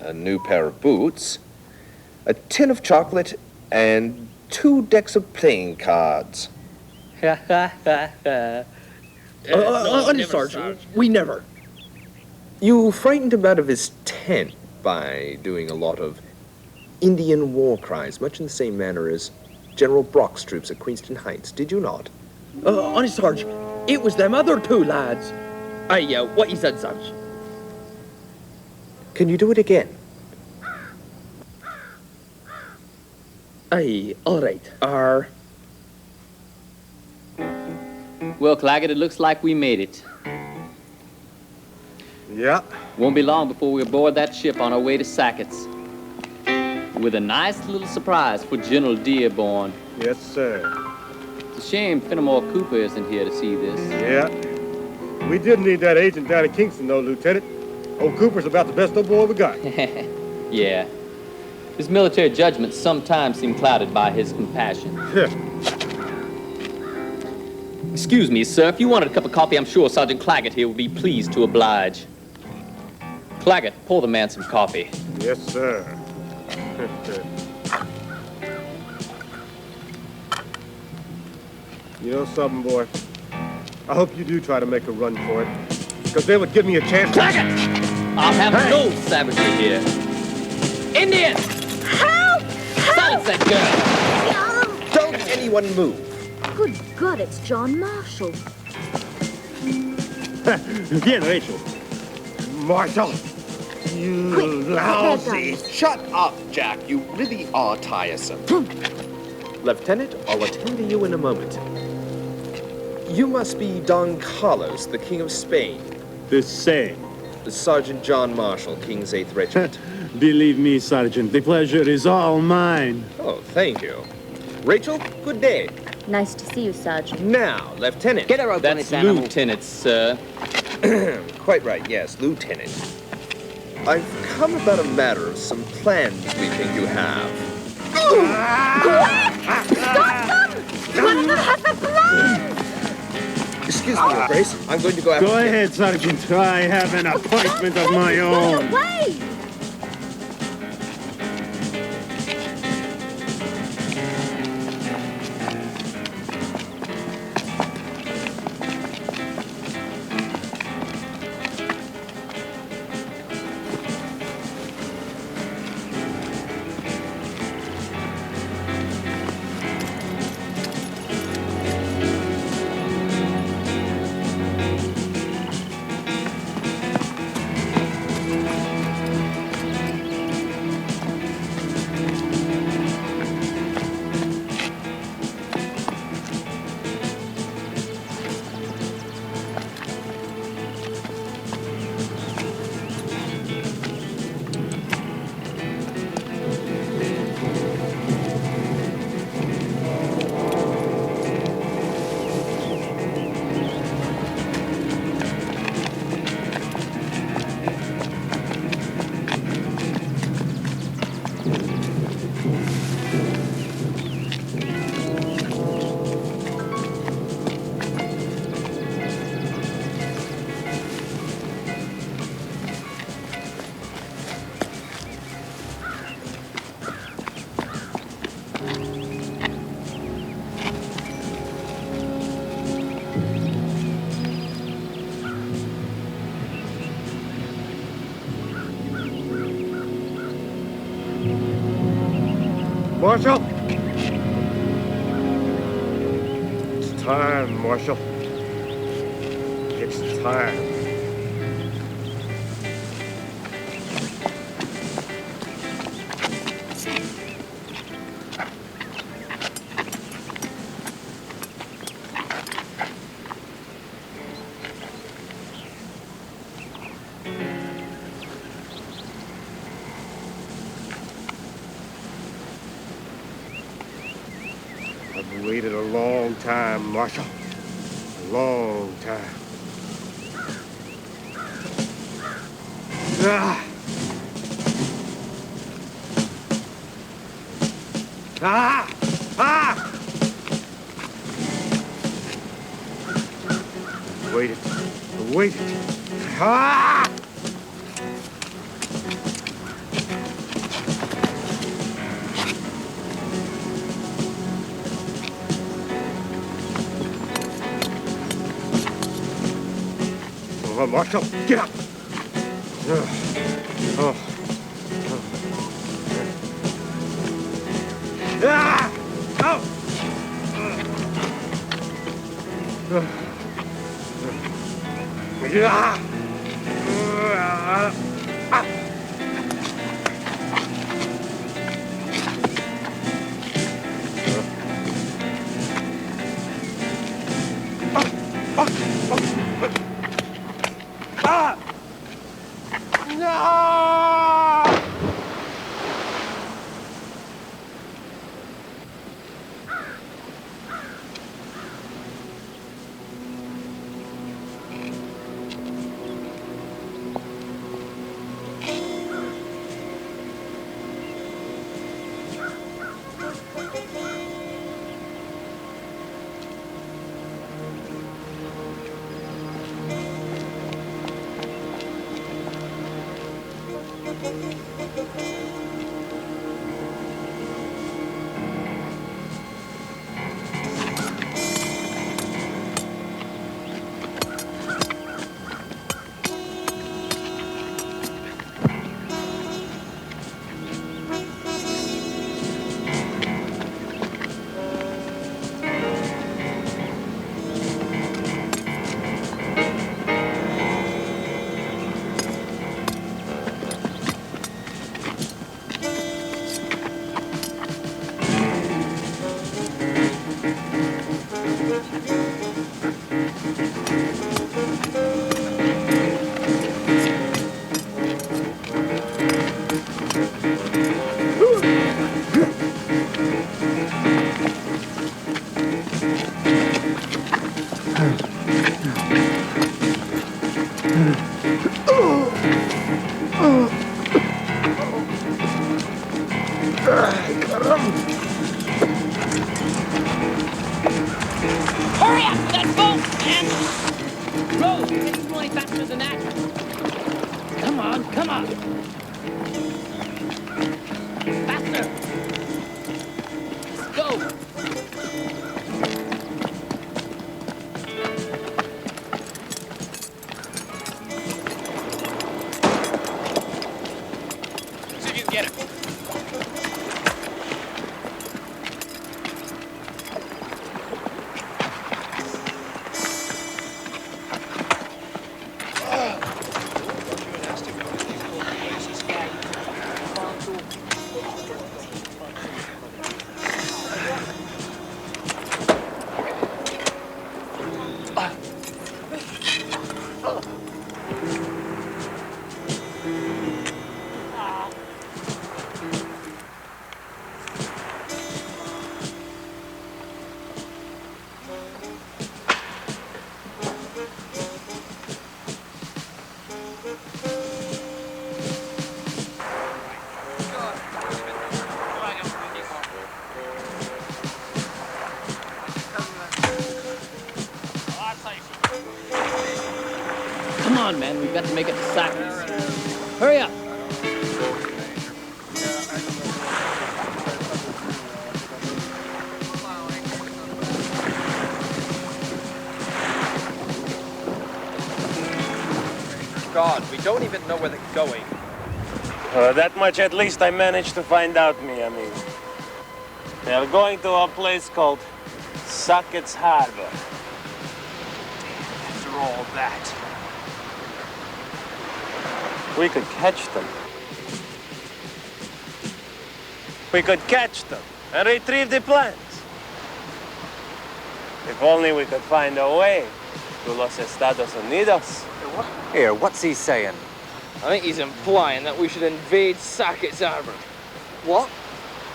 a new pair of boots, a tin of chocolate, and 2 decks of playing cards? Sergeant, we never. You frightened him out of his tent by doing a lot of Indian war cries, much in the same manner as General Brock's troops at Queenston Heights, did you not? Honest, Sarge, it was them other 2 lads. Aye, what you said, Sarge. Can you do it again? Aye, all right. Well, Claggett, it looks like we made it. Yeah. Won't be long before we're aboard that ship on our way to Sackett's. With a nice little surprise for General Dearborn. Yes, sir. It's a shame Fenimore Cooper isn't here to see this. Yeah. We did need that agent down in Kingston, though, Lieutenant. Old Cooper's about the best old boy we got. Yeah. His military judgments sometimes seem clouded by his compassion. Excuse me, sir. If you wanted a cup of coffee, I'm sure Sergeant Claggett here would be pleased to oblige. Claggett, pour the man some coffee. Yes, sir. You know something, boy? I hope you do try to make a run for it. Because they would give me a chance. Claggett! I'll have no savagery here. Indian! Help! Silence that girl! Don't anyone move. Good God, it's John Marshall. Bien, Rachel. Marshal, you lousy. Shut up, Jack. You really are tiresome. Lieutenant, I'll attend to you in a moment. You must be Don Carlos, the King of Spain. The same. Sergeant John Marshall, King's 8th Regiment. Believe me, Sergeant, the pleasure is all mine. Oh, thank you. Rachel, good day. Nice to see you, Sergeant. Now, Lieutenant. Get her open, That's Lieutenant, sir. Quite right, yes, Lieutenant. I've come about a matter of some plans we think you have. Stop them! One of them has a plan! Excuse me, Your Grace. I'm going to go after... Go ahead, Sergeant. I have an appointment of my own. Wait! Marshal! It's time, Marshal. It's time. I've waited a long time, Marshal. A long time. Ah! Ah! Ah! I waited. I waited. Ah! Oh, Marshal, get up! Oh. Ah! Oh! Yeah! Ah! No! Hurry up with that boat, man! Rose, you think it's going faster than that? Come on, come on! Faster! Let's go! See if you can get him. Come on, man, we've got to make it to Cyprus. Hurry up! God, we don't even know where they're going. That much at least I managed to find out, mi amigo. They are going to a place called Sackett's Harbor. After all that. We could catch them. We could catch them and retrieve the plans. If only we could find a way to Los Estados Unidos. Here, what's he saying? I think he's implying that we should invade Sackett's Harbor. What?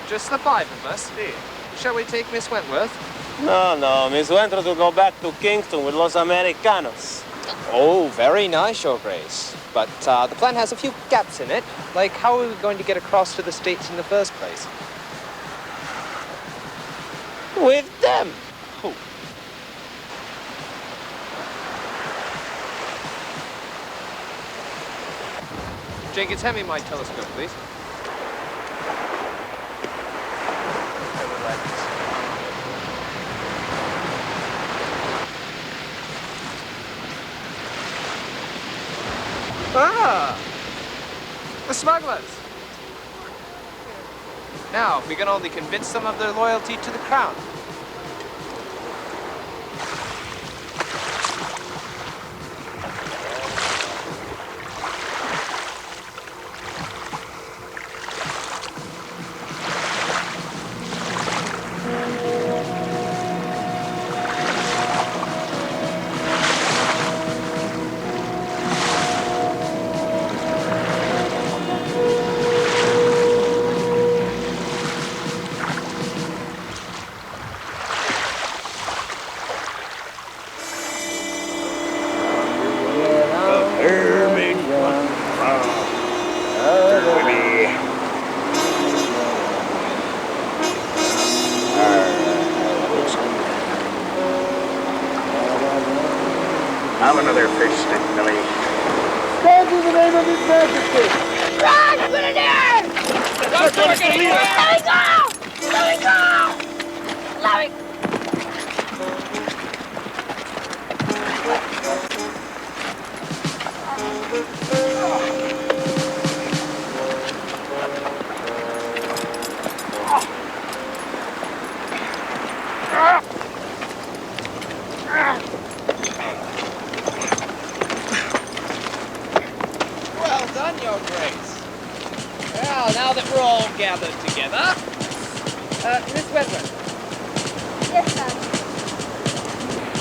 Just the five of us? Shall we take Miss Wentworth? No, Miss Wentworth will go back to Kingston with Los Americanos. Oh, very nice, Your Grace. But the plan has a few gaps in it. Like, how are we going to get across to the States in the first place? With them. Who? Jenkins, hand me my telescope, please. Ah! The smugglers! Now, we can only convince them of their loyalty to the crown. Have another fish stick, Billy. Stand in the name of His Majesty! Run, Grenadiers! Don't do it anymore! Let me go! Let me go! Let me... Well done, Your Grace. Well, now that we're all gathered together, Miss Wentworth. Yes, sir.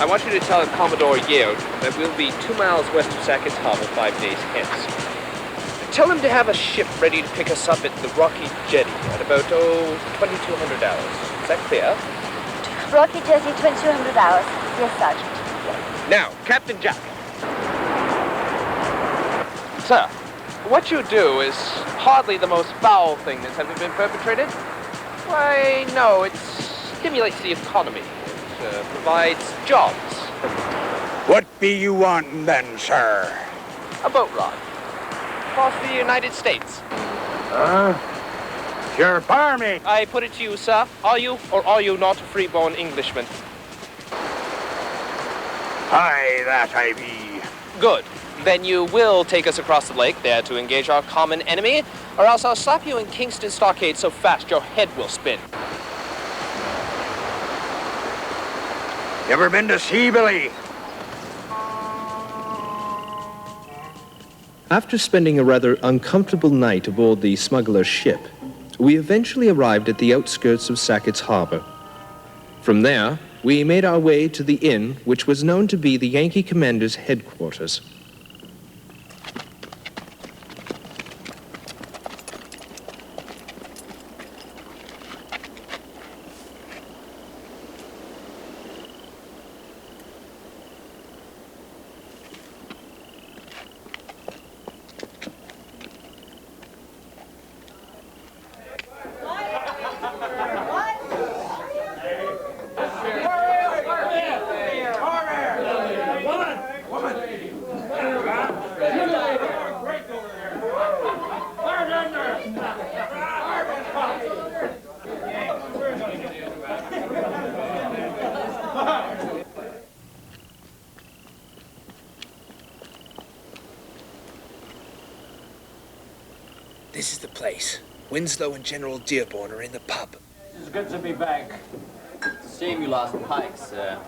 I want you to tell Commodore Yeo that we'll be 2 miles west of Sackett's Harbor 5 days hence. Tell him to have a ship ready to pick us up at the Rocky Jetty at about, 2,200 hours. Is that clear? Rocky Jetty, 2,200 hours. Yes, Sergeant. Now, Captain Jack. Sir, what you do is hardly the most foul thing that's ever been perpetrated. Why, no, it stimulates the economy. It provides jobs. What be you wanting then, sir? A boat ride. Across the United States. You're barmy. I put it to you, sir. Are you or are you not a free-born Englishman? Aye, that I be. Good. Then you will take us across the lake there to engage our common enemy, or else I'll slap you in Kingston Stockade so fast your head will spin. You ever been to sea, Billy? After spending a rather uncomfortable night aboard the smuggler's ship, we eventually arrived at the outskirts of Sackett's Harbor. From there, we made our way to the inn, which was known to be the Yankee commander's headquarters. This is the place. Winslow and General Dearborn are in the pub. It's good to be back. It's a shame you lost Pike, sir.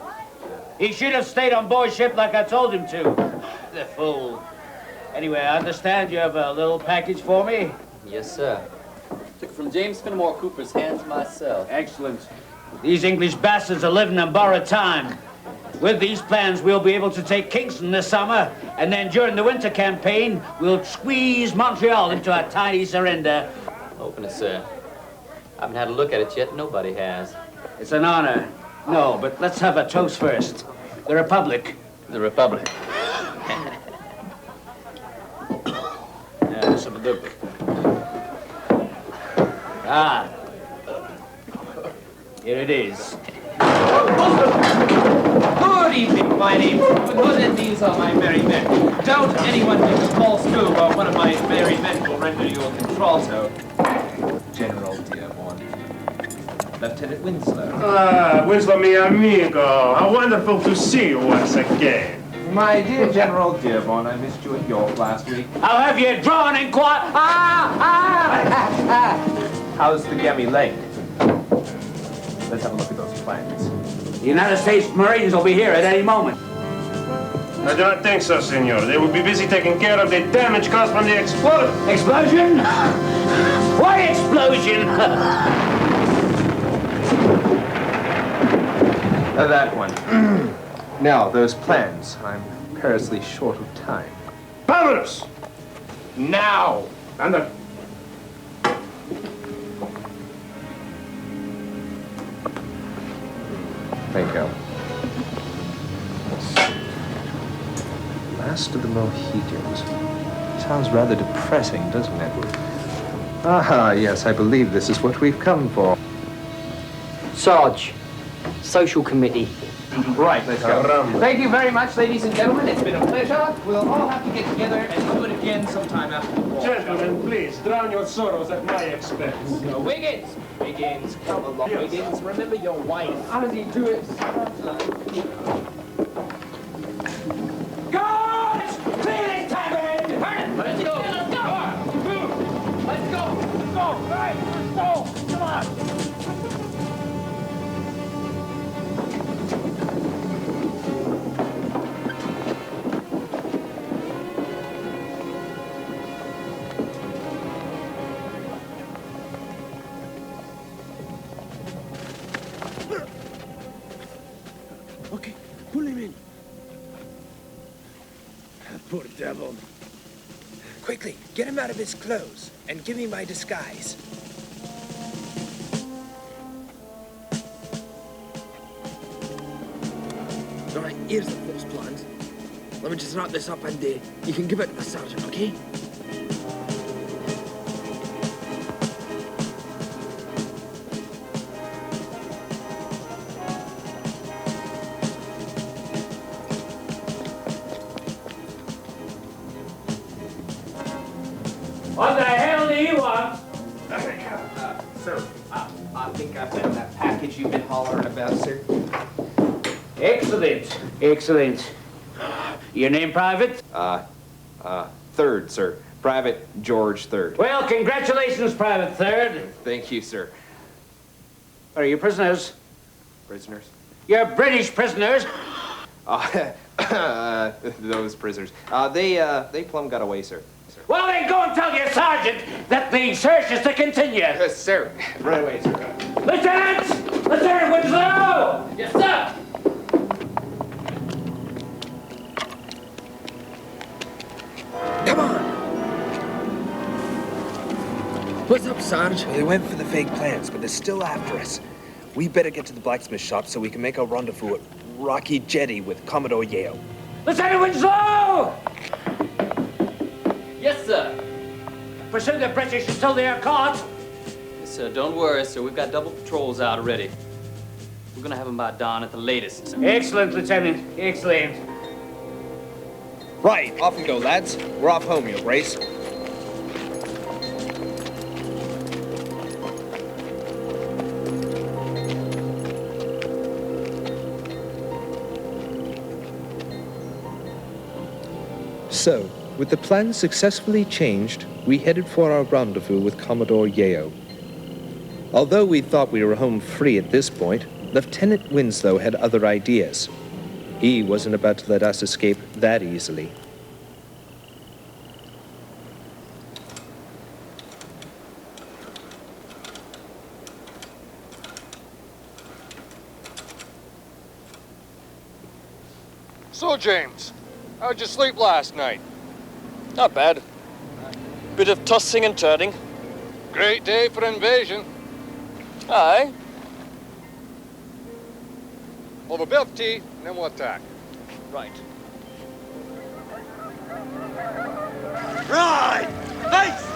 He should have stayed on board ship like I told him to. The fool. Anyway, I understand you have a little package for me? Yes, sir. Took it from James Fenimore Cooper's hands myself. Excellent. These English bastards are living on borrowed time. With these plans, we'll be able to take Kingston this summer, and then during the winter campaign, we'll squeeze Montreal into a tiny surrender. Open it, sir. I haven't had a look at it yet. Nobody has. It's an honor. No, but let's have a toast first. The Republic. The Republic. Ah. Here it is. Good evening, my name's Robin and these are my merry men. Don't anyone make a false move or one of my merry men will render you a contralto. General Dearborn. Lieutenant Winslow. Ah, Winslow, mi amigo. How wonderful to see you once again. My dear General Dearborn, I missed you at York last week. I'll have you drawn and quiet. How's the Gemmy Lake? Let's have a look at those plans. The United States Marines will be here at any moment. I do not think so, senor. They will be busy taking care of the damage caused from the explosion. Explosion? Why explosion? That one. Now, those plans. I'm perilously short of time. Powers! Now! And the... Thank you. Last of the Mohicans. Sounds rather depressing, doesn't it? Ah, yes, I believe this is what we've come for. Sarge, social committee. Right, let's go. Caramba. Thank you very much, ladies and gentlemen. It's been a pleasure. We'll all have to get together and do it again sometime after the war. Gentlemen, please, drown your sorrows at my expense. Wiggins! Wiggins, come along, Yes. Wiggins. Remember your wife. How does he do it? Guards! Clear this tavern! Let's go! Let's go! Let's go! Let's go! Right, let's go! Come on! Okay, pull him in. Poor devil. Quickly, get him out of his clothes and give me my disguise. All right, here's the false plans. Let me just wrap this up and you can give it to the sergeant, okay? What the hell do you want? Sir, I think I found that package you've been hollering about, sir. Excellent, excellent. Your name, Private? Third, sir. Private George Third. Well, congratulations, Private Third. Thank you, sir. Are you prisoners? Prisoners? You're British prisoners. Those prisoners. They plumb got away, sir. Well, then go and tell your sergeant that the search is to continue. Yes, sir. Right away, sir. Lieutenant! Lieutenant Winslow! Yes, sir. Come on! What's up, Sarge? Well, they went for the fake plans, but they're still after us. We better get to the blacksmith shop so we can make our rendezvous at Rocky Jetty with Commodore Yeo. Lieutenant Winslow! Yes, sir. Pursue the British until they are caught. Yes, sir. Don't worry, sir. We've got double patrols out already. We're gonna have them by dawn at the latest. Excellent, Lieutenant. Excellent. Right, off we go, lads. We're off home, Your Grace. So, with the plan successfully changed, we headed for our rendezvous with Commodore Yeo. Although we thought we were home free at this point, Lieutenant Winslow had other ideas. He wasn't about to let us escape that easily. So, James, how'd you sleep last night? Not bad. Bit of tossing and turning. Great day for invasion. Aye. We'll have a bit of tea, and then we'll attack. Right. Right! Face!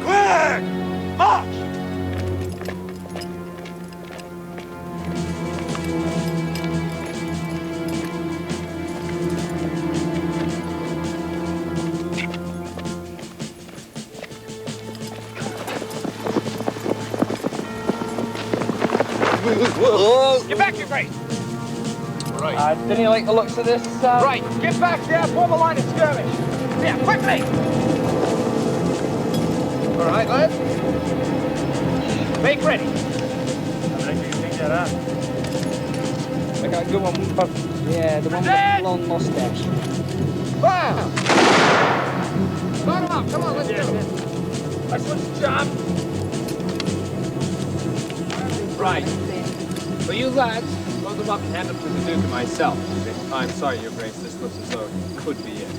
Quick! March! Get back, your grace! Right. Didn't you like the looks of this? Right, get back there, form a line of skirmish. Yeah, quickly! All right, lads. Make ready. I got a good one. Yeah, the one with the blonde mustache. Fire! Start 'em up, come on, let's do it. This one's job. Right. For you lads, load them up and hand them to the Duke and myself. I'm sorry, Your Grace, this looks as though it could be it.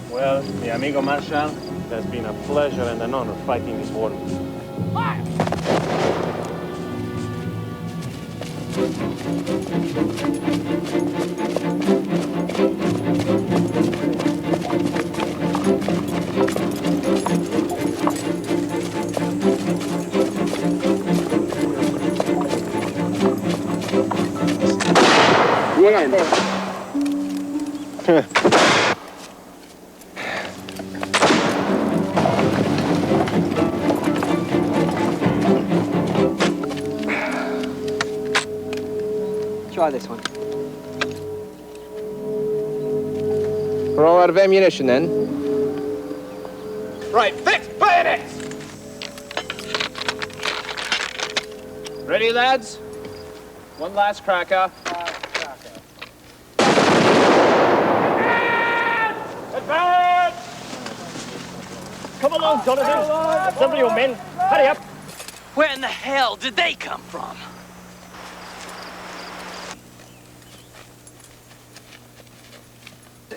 Well, mi amigo Marshal, it has been a pleasure and an honor fighting this war. Fire! Try this one. We're all out of ammunition then. Right, fix bayonets! Ready, lads? One last cracker. Advance! Come along, Jonathan. Assemble your men. Hurry up. Where in the hell did they come from?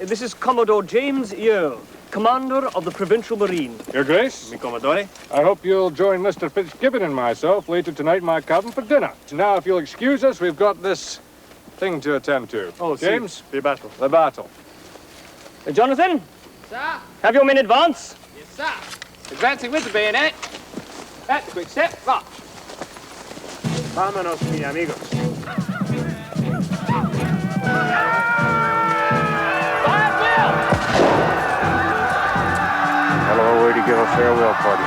This is Commodore James Earle, Commander of the Provincial Marine. Your Grace, Mi Commodore. I hope you'll join Mr. Fitzgibbon and myself later tonight in my cabin for dinner. Now, if you'll excuse us, we've got this thing to attend to. Oh, James? The battle. The battle. Jonathan, Sir? have your men advance. Yes, sir. Advancing with the bayonet. At the quick step, march. Vámonos, mi amigos. Hello, way to give a farewell party.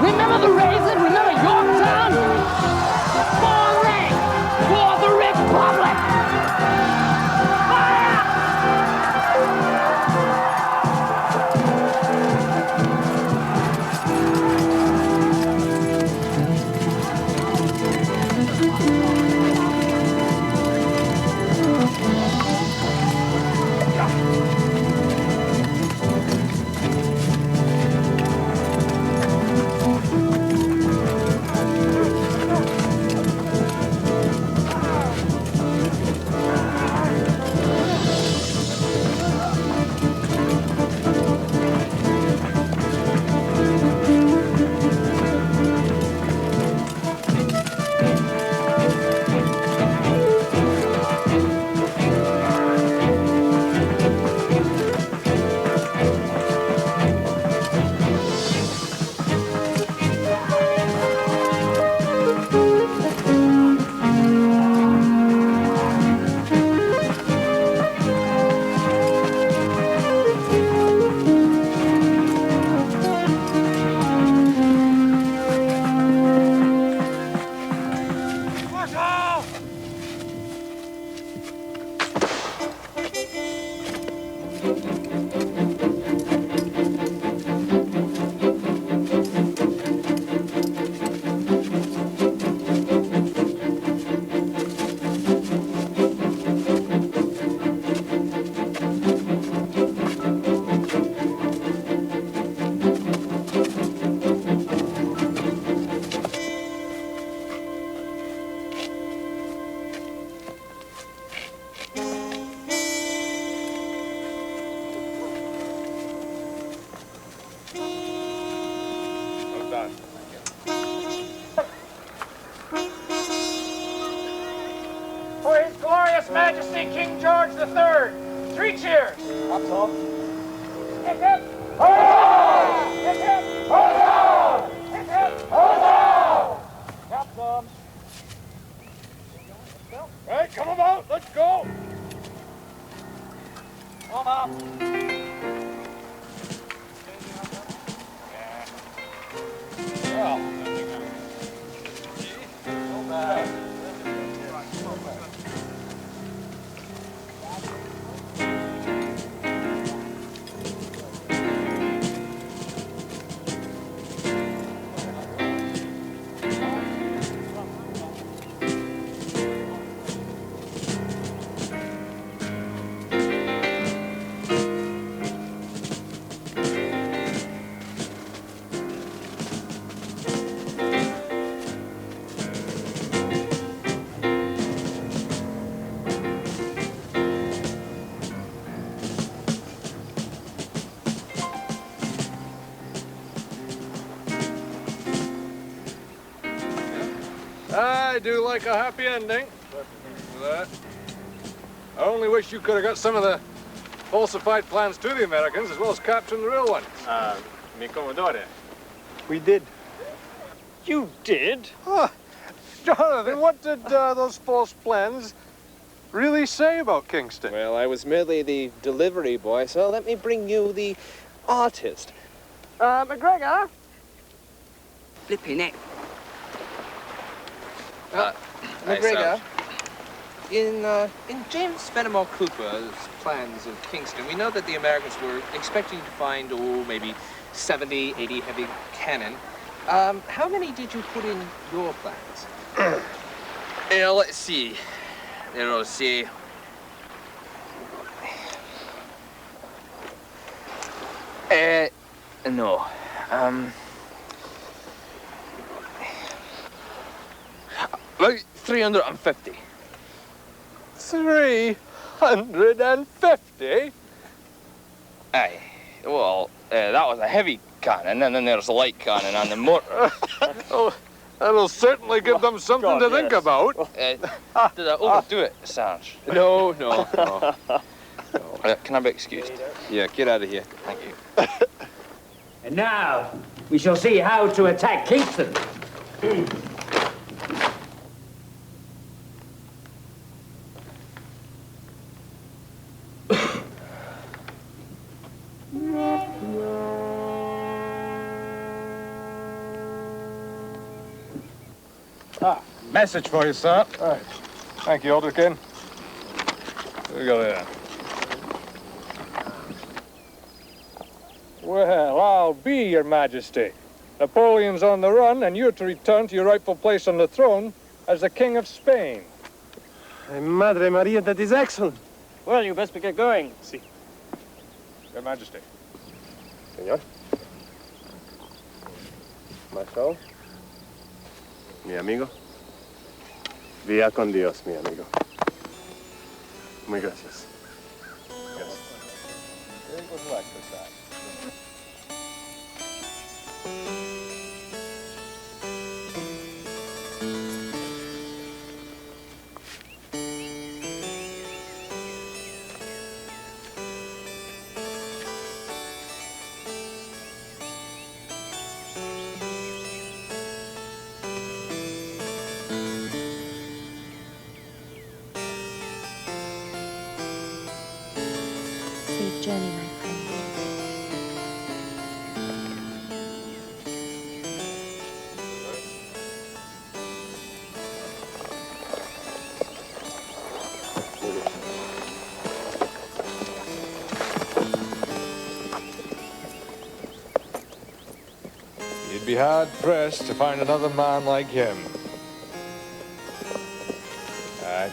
Remember the Raisin? Remember Yorktown? Fall rank! cheers! Up, Tom. Hip, hip! Hurrah! Hip, hip! Hurrah! Hip, hip! Hurrah! Up, Tom. Right, come about, let's go! Come up. Well, no bad. I do like a happy ending. That. I only wish you could have got some of the falsified plans to the Americans as well as capturing the real ones. Mi Commodore. We did. You did? Huh. Jonathan, what did those false plans really say about Kingston? Well, I was merely the delivery boy, so let me bring you the artist. McGregor? Flipping it. McGregor, in James Fenimore Cooper's plans of Kingston, we know that the Americans were expecting to find, maybe 70, 80 heavy cannon. How many did you put in your plans? Let's see. It'll say... no. About 350. 350? Aye. Well, that was a heavy cannon, and then there's a light cannon on the motor. Oh, that'll certainly give them something to think about. Did I overdo it, Sarge? No. Can I be excused? Yeah, get out of here. Thank you. And now, we shall see how to attack Kingston. Message for you, sir. Right. Thank you, Alderkin. Here we go there. Well, I'll be, Your Majesty. Napoleon's on the run, and you're to return to your rightful place on the throne as the King of Spain. Madre Maria, that is excellent. Well, you best get going. Si. Your Majesty. Señor. Marshal. Mi amigo. Vía con Dios, mi amigo. Muy gracias. Yes. Very good luck with that. Safe journey, my friend. You'd be hard-pressed to find another man like him. Aye.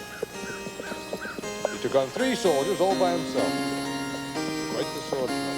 He took on 3 soldiers all by himself. Quite the swordsman.